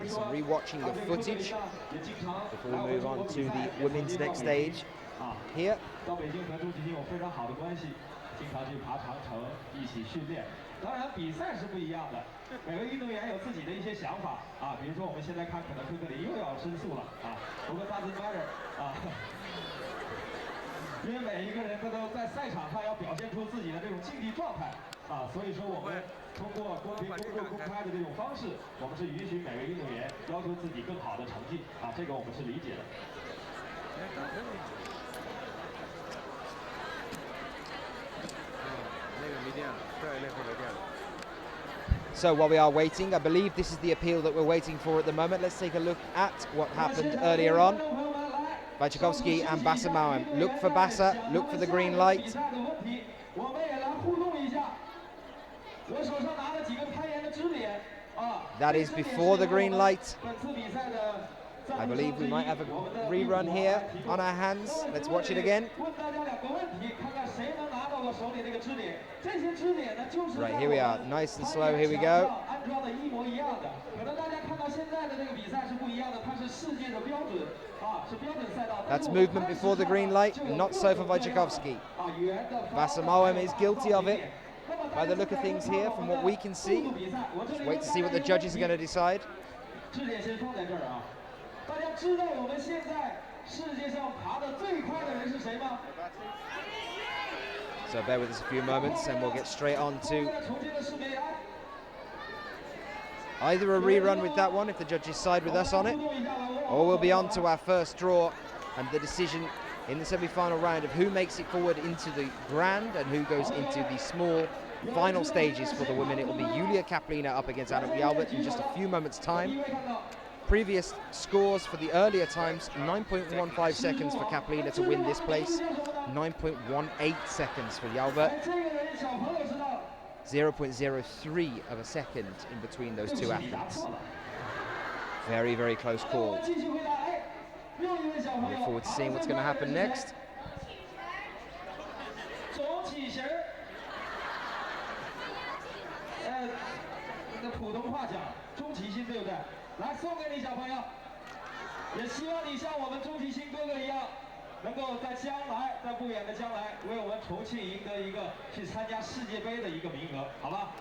Some re-watching the footage before we move on to the women's next stage. Here. So while we are waiting, I believe this is the appeal that we're waiting for at the moment. Let's take a look at what happened earlier on. Wojciechowski and Bassa Mawem. Look for Bassa, look for the green light. That is before the green light. I believe we might have a rerun here on our hands. Let's watch it again. Right, here we are. Nice and slow. Here we go. 装的一模一样的。可能大家看到现在的这个比赛是不一样的，它是世界的标准啊，是标准赛道。 That's movement before the green light, not so for Wojciechowski. Basamaoem is guilty of it by the look of things here, from what we can see. Just wait to see what the judges are going to decide. 支点先放在这儿啊！大家知道我们现在世界上爬得最快的人是谁吗？ So bear with us a few moments and we'll get straight on to either a rerun with that one if the judges side with us on it, or we'll be on to our first draw and the decision in the semi-final round of who makes it forward into the grand and who goes into the small final stages for the women. It will be Julia Kaplina up against Anna Albert in just a few moments' time. Previous scores for the earlier times: 9.15 seconds for Kaplina to win this place, 9.18 seconds for Jalbert, 0.03 of a second in between those two athletes. Very, very close call. Look forward to seeing what's going to happen next. 普通话讲，钟启新对不对？来送给你小朋友，也希望你像我们钟启新哥哥一样，能够在将来，在不远的将来，为我们重庆赢得一个去参加世界杯的一个名额，好吧？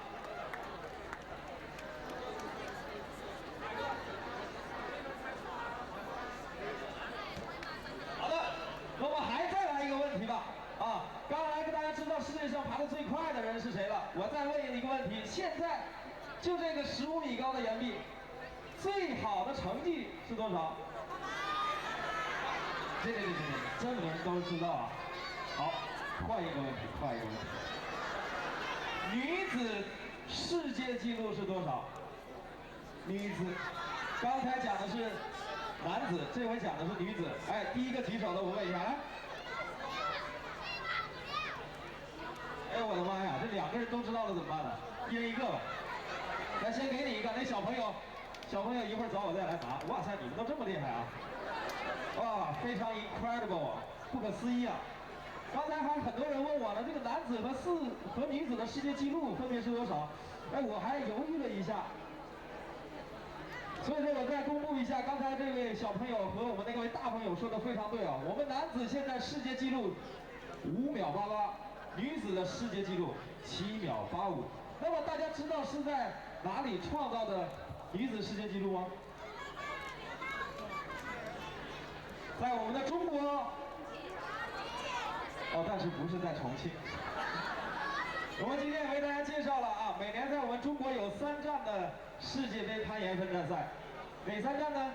好的，那么还再来一个问题吧。啊，刚才跟大家知道世界上爬得最快的人是谁了？我再问你一个问题，现在就这个15米高的岩壁，最好的成绩是多少？对，这么多人都知道啊。好，换一个问题，女子世界纪录是多少？女子，刚才讲的是男子，这回讲的是女子。哎，第一个举手的，我问一下，来。哎，我的妈呀，这2个人都知道了怎么办呢？一人一个吧。来，先给你一个，那小朋友一会儿找我再来拿。哇塞，你们都这么厉害啊！哇，非常 incredible， 不可思议啊！刚才还很多人问我呢，这个男子和女子的世界纪录分别是多少？哎，我还犹豫了一下。所以说我再公布一下，刚才这位小朋友和我们那位大朋友说的非常对啊。我们男子现在世界纪录5秒88，女子的世界纪录7秒85。那么大家知道是在哪里创造的女子世界纪录吗？在我们的中国。哦，但是不是在重庆。我们今天为大家介绍了啊，每年在我们中国有3站的世界杯攀岩分站赛，哪3站呢？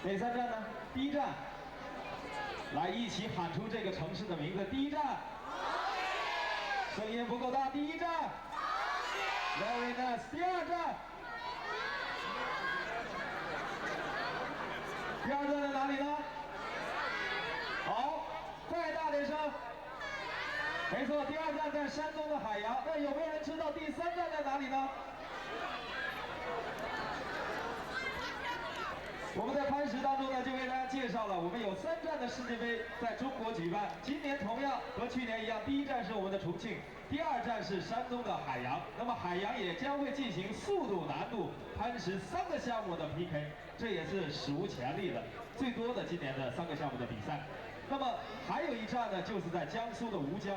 哪3站呢？第一站，来一起喊出这个城市的名字。第一站，声音不够大。第一站 ，Very nice。第二站，第二站在哪里呢？好，再大点声。没错，第2站在山东的海洋。那有没有人知道第3站在哪里呢？我们在攀石当中呢，就为大家介绍了，我们有3站的世界杯在中国举办。今年同样和去年一样，第1站是我们的重庆，第2站是山东的海洋。那么海洋也将会进行速度、难度、攀石3个项目的 PK， 这也是史无前例的，最多的今年的3个项目的比赛。那么还有一站呢，就是在江苏的吴江。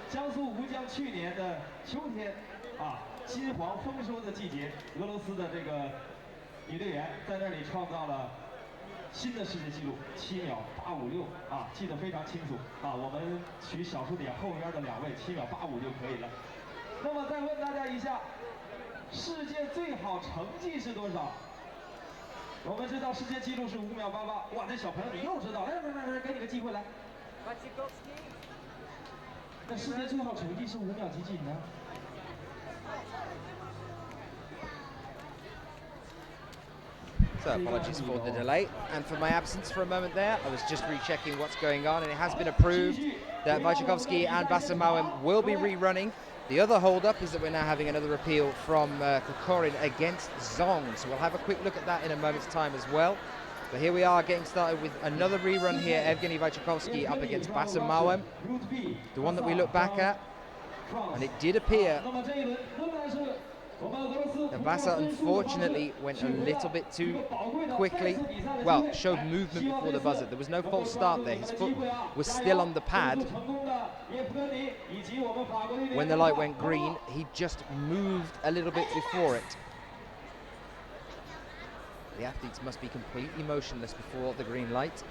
江苏吴江去年的秋天，啊，金黄丰收的季节，俄罗斯的这个女队员在那里创造了新的世界纪录，7秒856啊，记得非常清楚啊。我们取小数点后边的2位7秒85就可以了。那么再问大家一下，世界最好成绩是多少？我们知道世界纪录是5秒88，哇，这小朋友你又知道，来，给你个机会来。那世界最好成绩是5秒几呢？So apologies for the delay and for my absence for a moment there. I was just rechecking what's going on, and it has been approved that Wojciechowski and Basamaoem will be rerunning. The other hold-up is that we're now having another appeal from Kokorin against Zong, so we'll have a quick look at that in a moment's time as well. But here we are getting started with another rerun here. Evgeny Wojciechowski up against Basamaoem. The one that we look back at And it did appear that Bassa unfortunately went a little bit too quickly. Well, showed movement before the buzzer. There was no false start there. His foot was still on the pad. When the light went green, he just moved a little bit before it. The athletes must be completely motionless before the green light.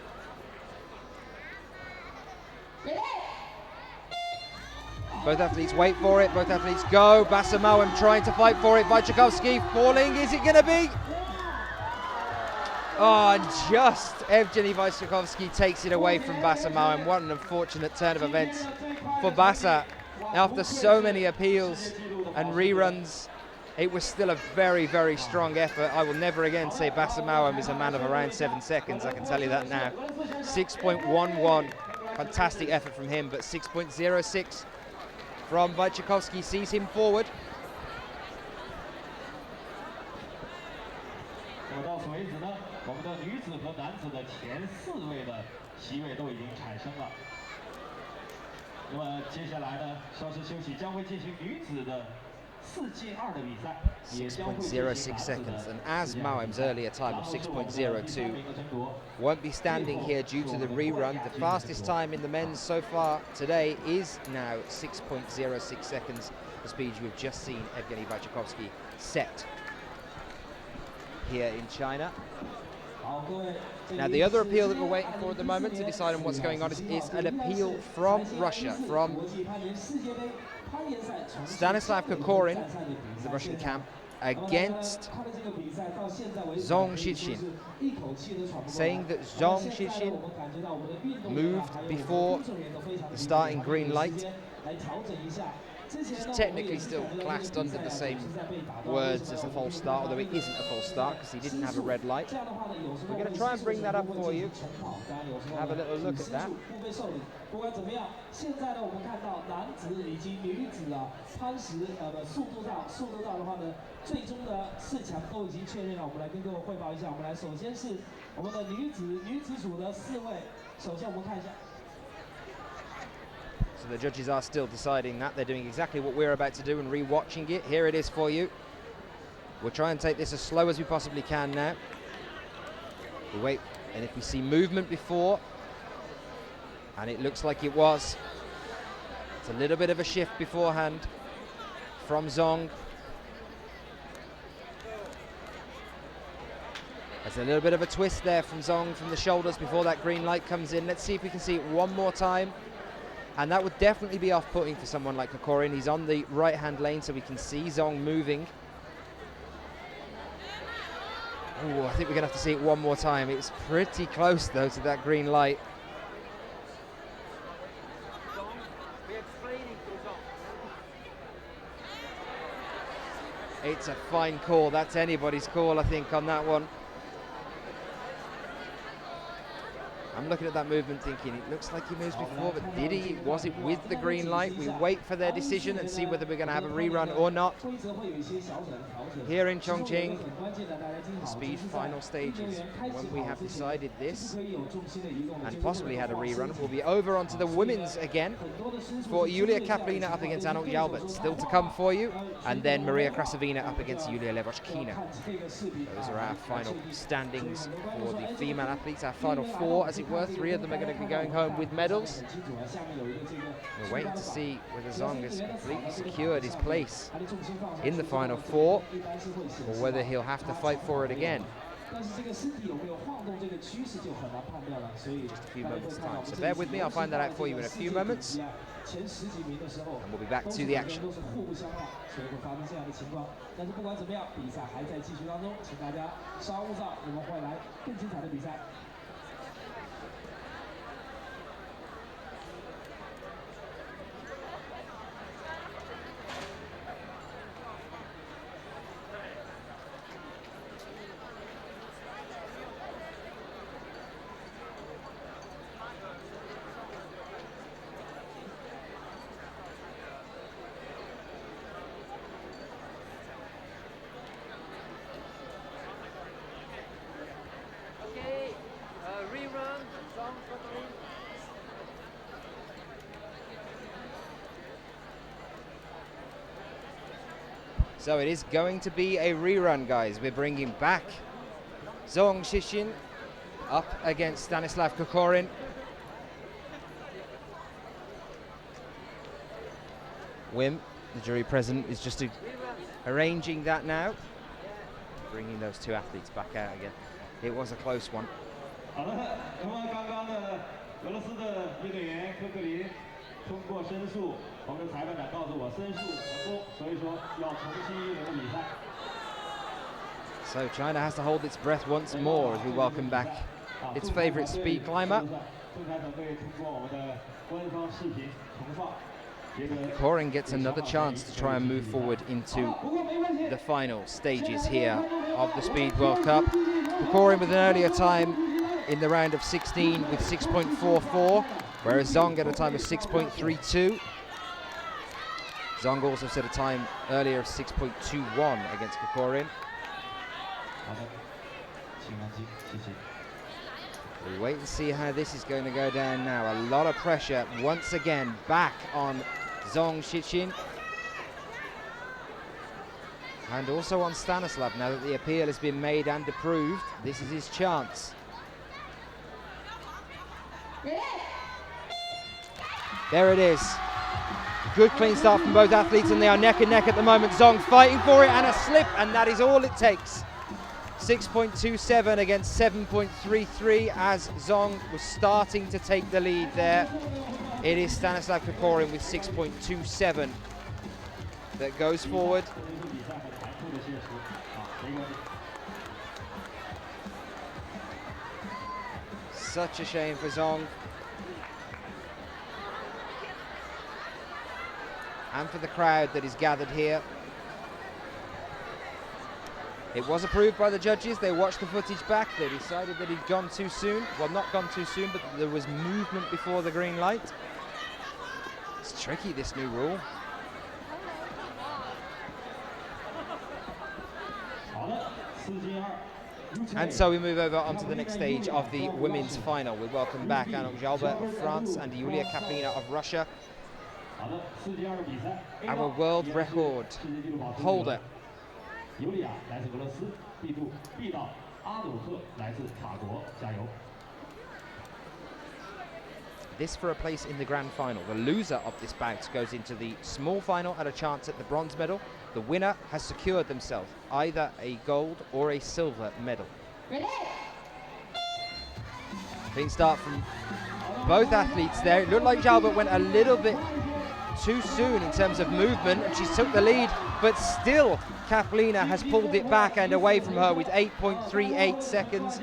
Both athletes wait for it, both athletes go. Bassa Mawem trying to fight for it. Wojciechowski falling, is it going to be? Oh, and just Evgeny Wojciechowski takes it away from Bassa Mawem. What an unfortunate turn of events for Bassa. After so many appeals and reruns, it was still a very, very strong effort. I will never again say Bassa Mawem is a man of around 7 seconds, I can tell you that now. 6.11, fantastic effort from him, but 6.06 from Wojciechowski sees him forward. 到此为止呢，我们的女子和男子的前4位的席位都已经产生了。那么接下来呢，稍事休息，将会进行女子的4进2的比赛。 6.06 seconds, and as Mawem's earlier time of 6.02 won't be standing here due to the rerun. The fastest time in the men's so far today is now 6.06 seconds, the speed we've just seen Evgeny Wojciechowski set here in China. Now the other appeal that we're waiting for at the moment to decide on what's going on is an appeal from Russia, from Stanislav Kokorin, the Russian camp, against Zhong Shixin, saying that Zhong Shixin moved before the starting green light. It's technically still classed under the same words as a false start, although it isn't a false start because he didn't have a red light. We're going to try and bring that up for you. Have a little look at that. 不管怎么样，现在呢，我们看到男子以及女子啊，攀石速度道的话呢，最终的4强都已经确认了。我们来跟各位汇报一下，我们来首先是我们的女子组的4位，首先我们看一下。 So the judges are still deciding that. They're doing exactly what we're about to do and re-watching it. Here it is for you. We'll try and take this as slow as we possibly can now. We wait, and if we see movement before, and it looks like it was, it's a little bit of a shift beforehand from Zhong. There's a little bit of a twist there from Zhong from the shoulders before that green light comes in. Let's see if we can see it one more time. And that would definitely be off-putting for someone like Kokorin. He's on the right-hand lane, so we can see Zhong moving. Ooh, I think we're going to have to see it one more time. It's pretty close, though, to that green light. It's a fine call. That's anybody's call, I think, on that one. I'm looking at that movement thinking, it looks like he moves before, but did he? Was it with the green light? We wait for their decision and see whether we're going to have a rerun or not. Here in Chongqing, the speed final stages. When we have decided this and possibly had a rerun, we'll be over onto the women's again for Yulia Kaplina up against Anok Yalbert. Still to come for you. And then Maria Krasovina up against Yulia Levochkina. Those are our final standings for the female athletes, our final 4, as it were. 3 of them are going to be going home with medals. We're waiting to see whether Zhong has completely secured his place in the final 4 or whether he'll have to fight for it again. Just a few moments time. So bear with me, I'll find that out for you in a few moments. And we'll be back to the action. So it is going to be a rerun, guys. We're bringing back Zhong Xixin up against Stanislav Kokorin. Wim, the jury president, is just arranging that now, bringing those two athletes back out again. It was a close one. So China has to hold its breath once more as we welcome back its favorite speed climber. Kokorin gets another chance to try and move forward into the final stages here of the Speed World Cup. Kokorin with an earlier time in the round of 16 with 6.44, whereas Zhong at a time of 6.32. Zhong also set a time earlier of 6.21 against Kokorin. We wait and see how this is going to go down now. A lot of pressure once again back on Zhong Xixin. And also on Stanislav, now that the appeal has been made and approved. This is his chance. There it is. Good clean start from both athletes, and they are neck and neck at the moment. Zhong fighting for it, and a slip, and that is all it takes. 6.27 against 7.33 as Zhong was starting to take the lead there. It is Stanislav Kokorin with 6.27 that goes forward. Such a shame for Zhong. And for the crowd that is gathered here. It was approved by the judges. They watched the footage back. They decided that he'd gone too soon. Well, not gone too soon, but there was movement before the green light. It's tricky, this new rule. And so we move over onto the next stage of the women's final. We welcome back Anouk Jalbert of France and Yulia Kaplina of Russia. Our world record holder. This for a place in the grand final. The loser of this bout goes into the small final at a chance at the bronze medal. The winner has secured themselves either a gold or a silver medal. Clean start from both athletes there. It looked like Jalbert went a little bit too soon in terms of movement, and she took the lead, but still Kaplina has pulled it back and away from her with 8.38 seconds.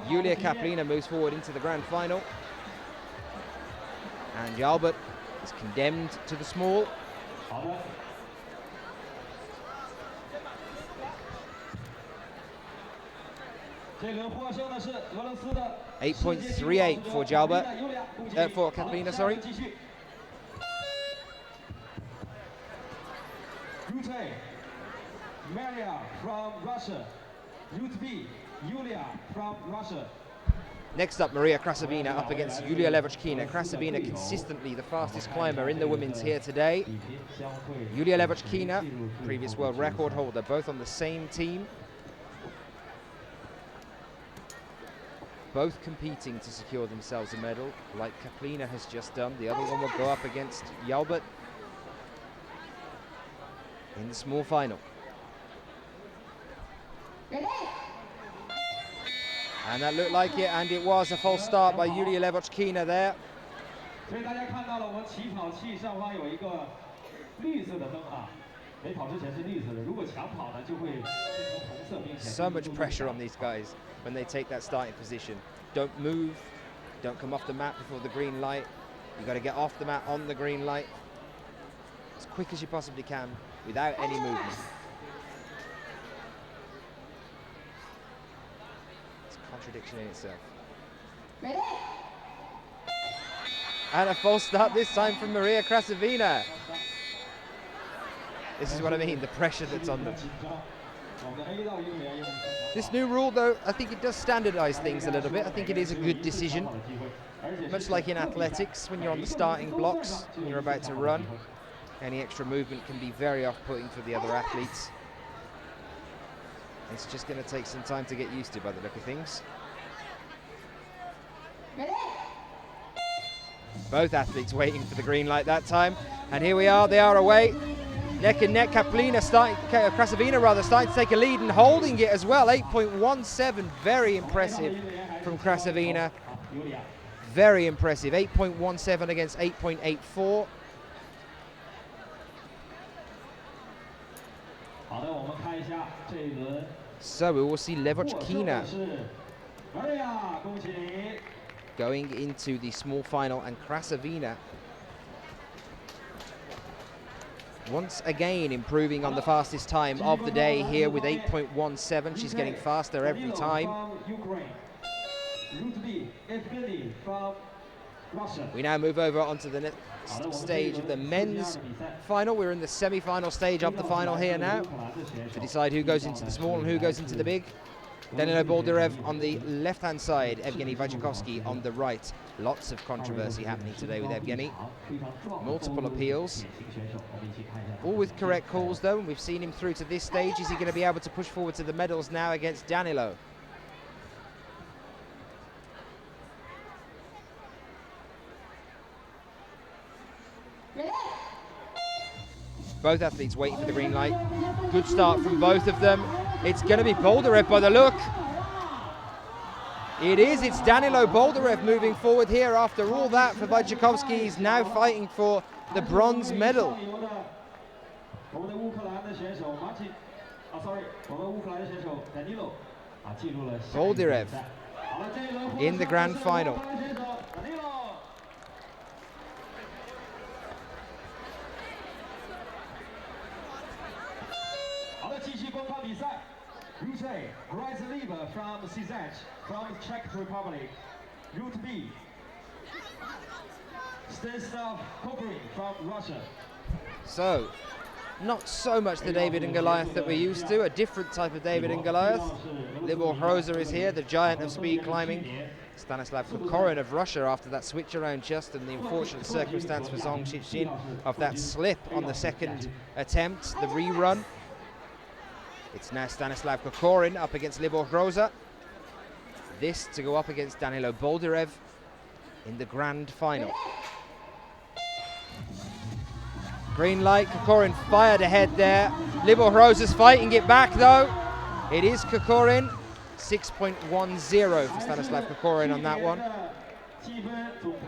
Yulia Kaplina moves forward into the grand final, and Jalbert is condemned to the small. 8.38 for Jalbert, for Kaplina, sorry. Maria from Russia. Route B, Yulia from Russia. Next up, Maria Krasavina up against Yulia Levochkina. Krasavina consistently the fastest climber in the women's here today. Yulia Levochkina, previous world record holder, both on the same team. Both competing to secure themselves a medal, like Kaplina has just done. The other one will go up against Jalbert in the small final. And that looked like it, and it was a false start by Yulia Levochkina there. So much pressure on these guys when they take that starting position. Don't move, don't come off the mat before the green light. You got to get off the mat on the green light as quick as you possibly can without any movement. It's a contradiction in itself. And a false start this time from Maria Krasavina. This is what I mean, the pressure that's on them. This new rule, though, I think it does standardize things a little bit. I think it is a good decision. Much like in athletics, when you're on the starting blocks and you're about to run, Any extra movement can be very off-putting for the other athletes. It's just going to take some time to get used to by the look of things. Both athletes waiting for the green light that time. And here we are, they are away. Neck and neck, Krasavina rather, starting to take a lead and holding it as well. 8.17, very impressive from Krasavina. Very impressive, 8.17 against 8.84. So we will see Levochkina going into the small final, and Krasavina once again improving on the fastest time of the day here with 8.17. She's getting faster every time. We now move over onto the next stage of the men's final. We're in the semi-final stage of the final here now to decide who goes into the small and who goes into the big. Danilo Boldarev on the left-hand side, Evgeny Vajakovsky on the right. Lots of controversy happening today with Evgeny. Multiple appeals. All with correct calls though, and we've seen him through to this stage. Is he going to be able to push forward to the medals now against Danilo? Both athletes waiting for the green light. Good start from both of them. It's going to be Boldarev by the look. It is, it's Danilo Boldarev moving forward here after all that for Vajakovsky. He's now fighting for the bronze medal. Boldarev in the grand final. From the Czech Republic, Route B, Stanislav Kokorin from Russia. So, not so much the David and Goliath that we're used to, a different type of David and Goliath. Libor Hroza is here, the giant of speed climbing. Stanislav Kokorin of Russia after that switch around just and the unfortunate circumstance for Zhong Shixin of that slip on the second attempt, the rerun. It's now Stanislav Kokorin up against Libor Hroza. This to go up against Danilo Boldarev in the grand final. Green light, Kokorin fired ahead there. Libor Hroza's fighting it back though. It is Kokorin, 6.10 for Stanislav Kokorin on that one.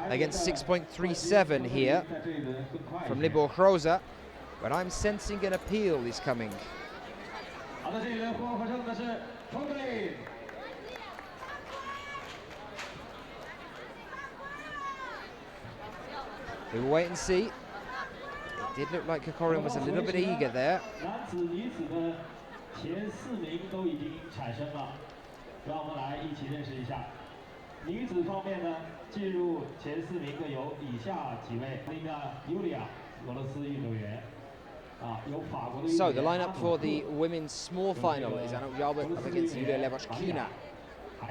Against 6.37 here from Libor Hroza. But I'm sensing an appeal is coming. We will wait and see. It did look like Kokorin was a little bit eager there. So the lineup for the women's small final is Anna Jalbert up against Yulia Levochkina.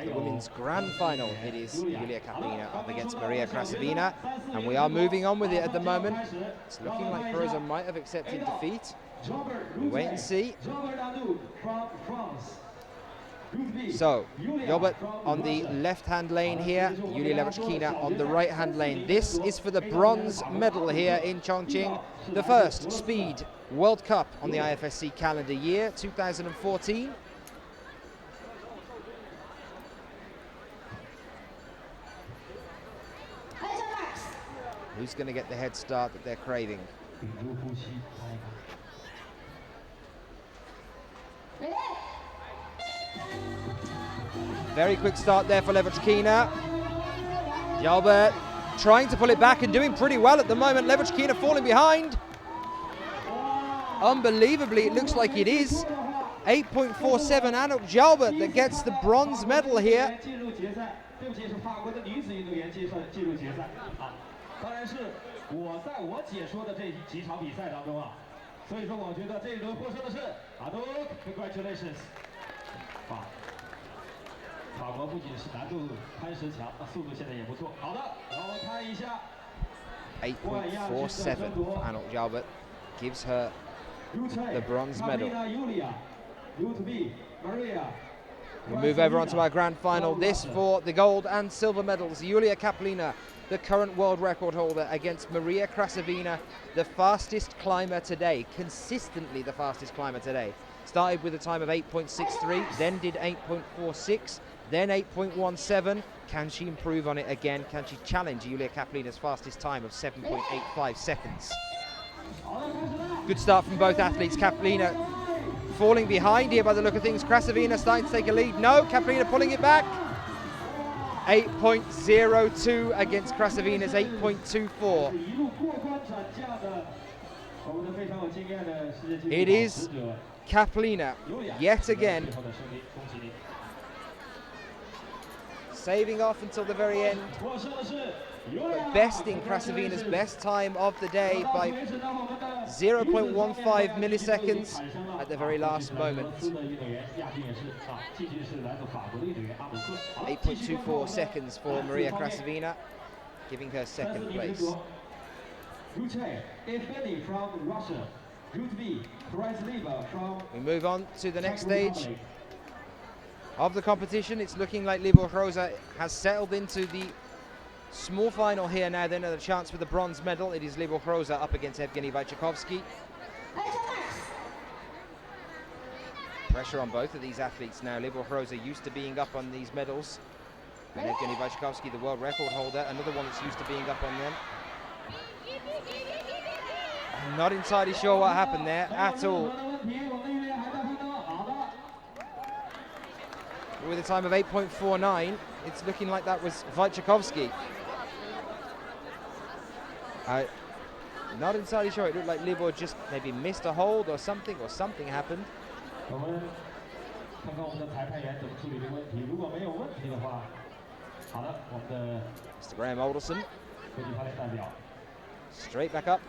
The women's grand final, it is Yulia Kapina up against Maria Krasavina, and we are moving on with it at the moment. It's looking like Hroza might have accepted defeat. We'll wait and see. So, Jalbert on the left-hand lane here, Yulia Levochkina on the right-hand lane. This is for the bronze medal here in Chongqing, the first Speed World Cup on the IFSC calendar year, 2014. Who's going to get the head start that they're craving? Very quick start there for Levochkina. Jalbert trying to pull it back and doing pretty well at the moment. Levochkina falling behind. Unbelievably, it looks like it is. 8.47 Anuk Jalbert that gets the bronze medal here. 当然是我在我解说的这几场比赛当中啊，所以说我觉得这一轮获胜的是Congratulations！ 法国不仅是难度攀石强，速度现在也不错。好的，让我们看一下。 8.47 for Anuk Jalbert. gives her the bronze medal. We move over onto our grand final. This for the gold and silver medals. Julia Kaplina, the current world record holder, against Maria Krasavina, the fastest climber today, consistently the fastest climber today. Started with a time of 8.63, then did 8.46, then 8.17. Can she improve on it again? Can she challenge Julia Kaplina's fastest time of 7.85 seconds? Good start from both athletes. Kaplina falling behind here by the look of things. Krasavina starting to take a lead. No, Kaplina pulling it back. 8.02 against Krasavina's 8.24. It is Kaplina yet again saving off until the very end, but besting Krasavina's best time of the day by 0.15 milliseconds at the very last moment. 8.24 seconds for Maria Krasavina, giving her second place. We move on to the next stage of the competition. It's looking like Libor Rosa has settled into the small final here now. Then a chance for the bronze medal. It is Libor Rosa up against Evgeny Wojciechowski. Pressure on both of these athletes now. Libor Rosa used to being up on these medals, and Evgeny Wojciechowski, the world record holder, another one that's used to being up on them. I'm not entirely sure what happened there at all. With a time of 8.49, it's looking like that was Wojciechowski. Not entirely sure. It looked like Libor just maybe missed a hold or something happened. Mr. Graham Alderson. Straight back up.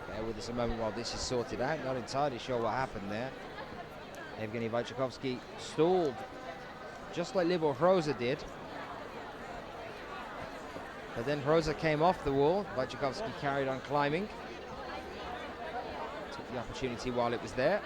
Bear with us a moment while this is sorted out. Not entirely sure what happened there. Evgeny Wojciechowski stalled just like Libor Rosa did. But then Rosa came off the wall. Wojciechowski carried on climbing. Took the opportunity while it was there.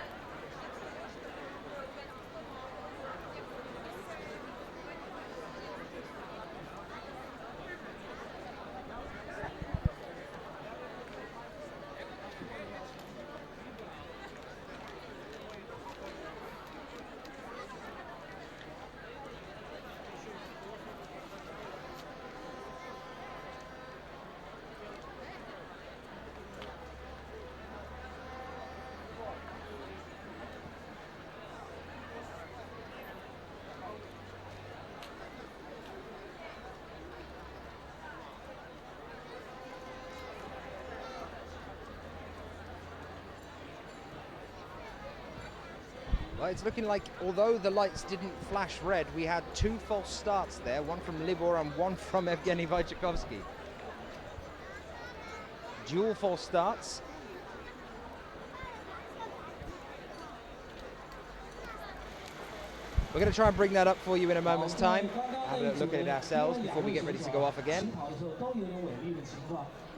Well, it's looking like, although the lights didn't flash red, we had two false starts there, one from Libor and one from Evgeny Wojciechowski. Dual false starts. We're going to try and bring that up for you in a moment's time. Have a look at it ourselves before we get ready to go off again.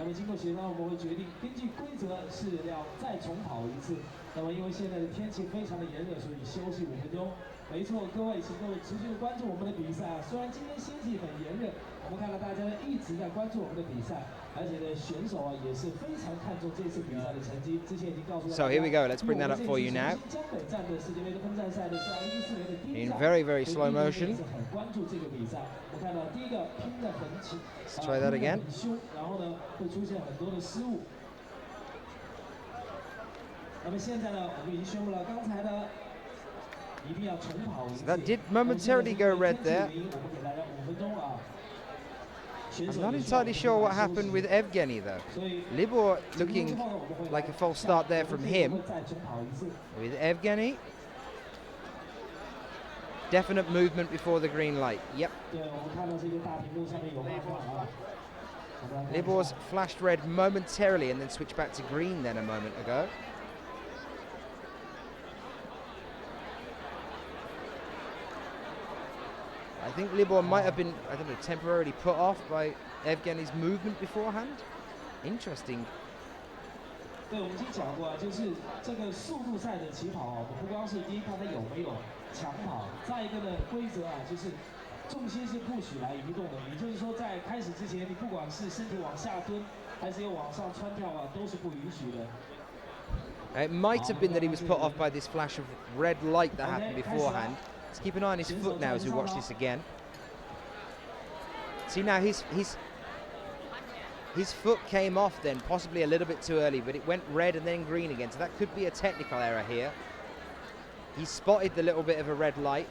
那么经过协商，我们会决定根据规则是要再重跑一次。那么因为现在的天气非常的炎热，所以休息5分钟。没错，各位，请各位持续的关注我们的比赛啊。虽然今天天气很炎热，我们看到大家一直在关注我们的比赛，而且呢，选手啊也是非常看重这次比赛的成绩。之前已经告诉大家。So here we go. Let's bring that up for you now. In very, very slow motion. Let's try that again. So that did momentarily go red there. I'm not entirely sure what happened with Evgeny though. Libor looking like a false start there from him. With Evgeny, definite movement before the green light. Yep. Libor's flashed red momentarily and then switched back to green then a moment ago. I think Libor might have been, I don't know, temporarily put off by Evgeny's movement beforehand. Interesting. 对，我们已经讲过啊，就是这个速度赛的起跑啊，我们不光是第一看他有没有抢跑，再一个呢，规则啊就是重心是不许来移动的，也就是说在开始之前，你不管是身体往下蹲，还是要往上穿跳啊，都是不允许的。 It might have been that he was put off by this flash of red light that happened beforehand. Let's keep an eye on his foot now as we watch this again. See now his foot came off then, possibly a little bit too early, but it went red and then green again, so that could be a technical error here. He spotted the little bit of a red light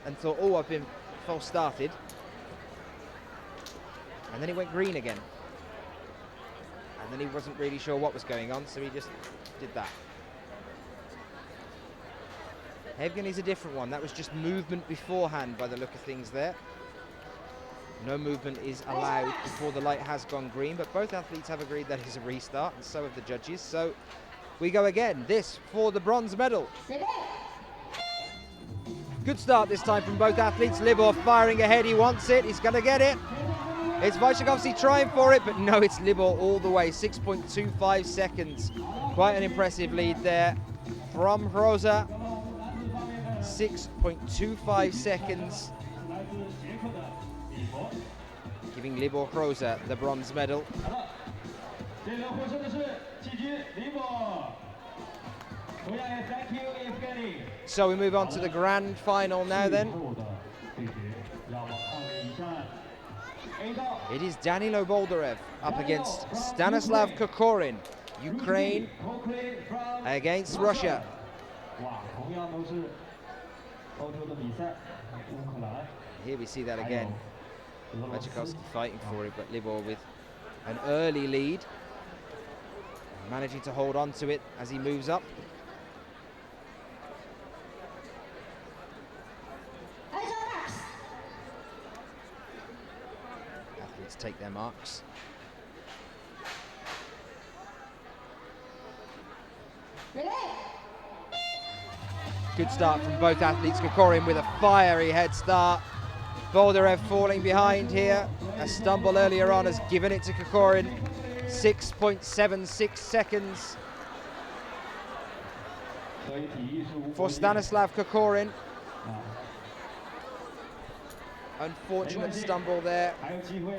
and thought, oh, I've been false started. And then it went green again. And then he wasn't really sure what was going on, so he just did that. Evgeny's a different one. That was just movement beforehand by the look of things there. No movement is allowed before the light has gone green, but both athletes have agreed that it's a restart, and so have the judges. So we go again. This for the bronze medal. Good start this time from both athletes. Libor firing ahead. He wants it. He's going to get it. It's Wojciechowski trying for it, but no, it's Libor all the way. 6.25 seconds. Quite an impressive lead there from Rosa. 6.25 seconds. Giving Libor Rosa the bronze medal. So we move on to the grand final now then. It is Danilo Boldarev up against Stanislav Kokorin, Ukraine against Russia. Here we see that again. Wojciechowski fighting for it, but Libor with an early lead, managing to hold on to it as he moves up. Athletes take their marks. Good start from both athletes. Kokorin with a fiery head start. Boldarev falling behind here. A stumble earlier on has given it to Kokorin. 6.76 seconds for Stanislav Kokorin. Unfortunate stumble there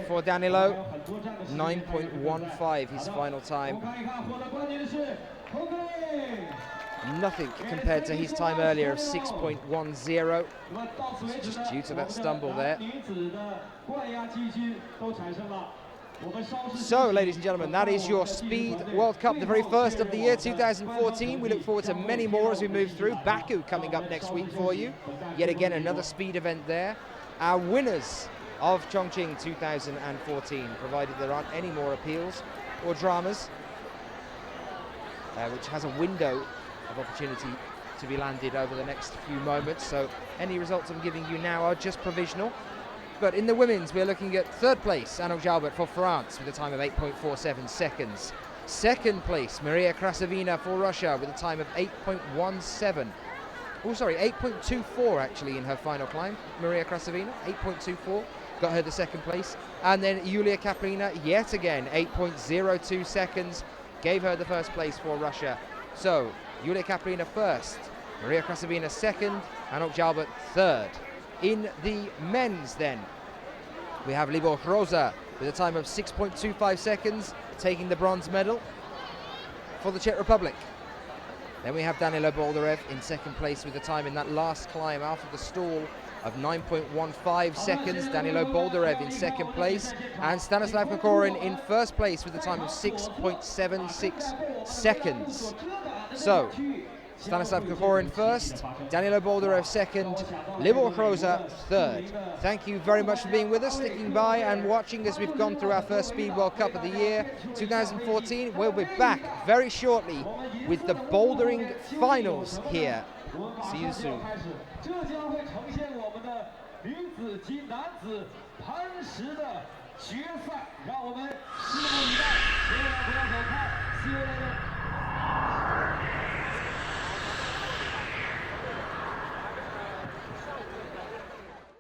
for Danilo. 9.15 his final time. Nothing compared to his time earlier of 6.10. It's just due to that stumble there. So, ladies and gentlemen, that is your Speed World Cup, the very first of the year 2014. We look forward to many more as we move through. Baku coming up next week for you. Yet again, another speed event there. Our winners of Chongqing 2014, provided there aren't any more appeals or dramas, which has a window of opportunity to be landed over the next few moments. So any results I'm giving you now are just provisional. But in the women's, we're looking at third place, Anouk Jalbert for France with a time of 8.47 seconds. Second place, Maria Krasavina for Russia with a time of 8.17. Oh, sorry, 8.24 actually in her final climb. Maria Krasavina, 8.24, got her the second place. And then Yulia Kaplina, yet again, 8.02 seconds, gave her the first place for Russia. So, Yulia Kaplina first, Maria Krasavina second, Anouk Jalbert third. In the men's then, we have Libor Rosa with a time of 6.25 seconds, taking the bronze medal for the Czech Republic. Then we have Danilo Boldarev in second place with a time in that last climb after the stall of 9.15 seconds. Danilo Boldarev in second place, and Stanislav Kokorin in first place with a time of 6.76 seconds. So, Stanislav Kokorin first, Danilo Boldarov second, Libor Hroza third. Thank you very much for being with us, sticking by and watching as we've gone through our first Speed World Cup of the year, 2014. We'll be back very shortly with the bouldering finals here. See you soon. 这将会呈现我们的女子及男子攀石的决赛，让我们拭目以待，千万不要走开，See you later。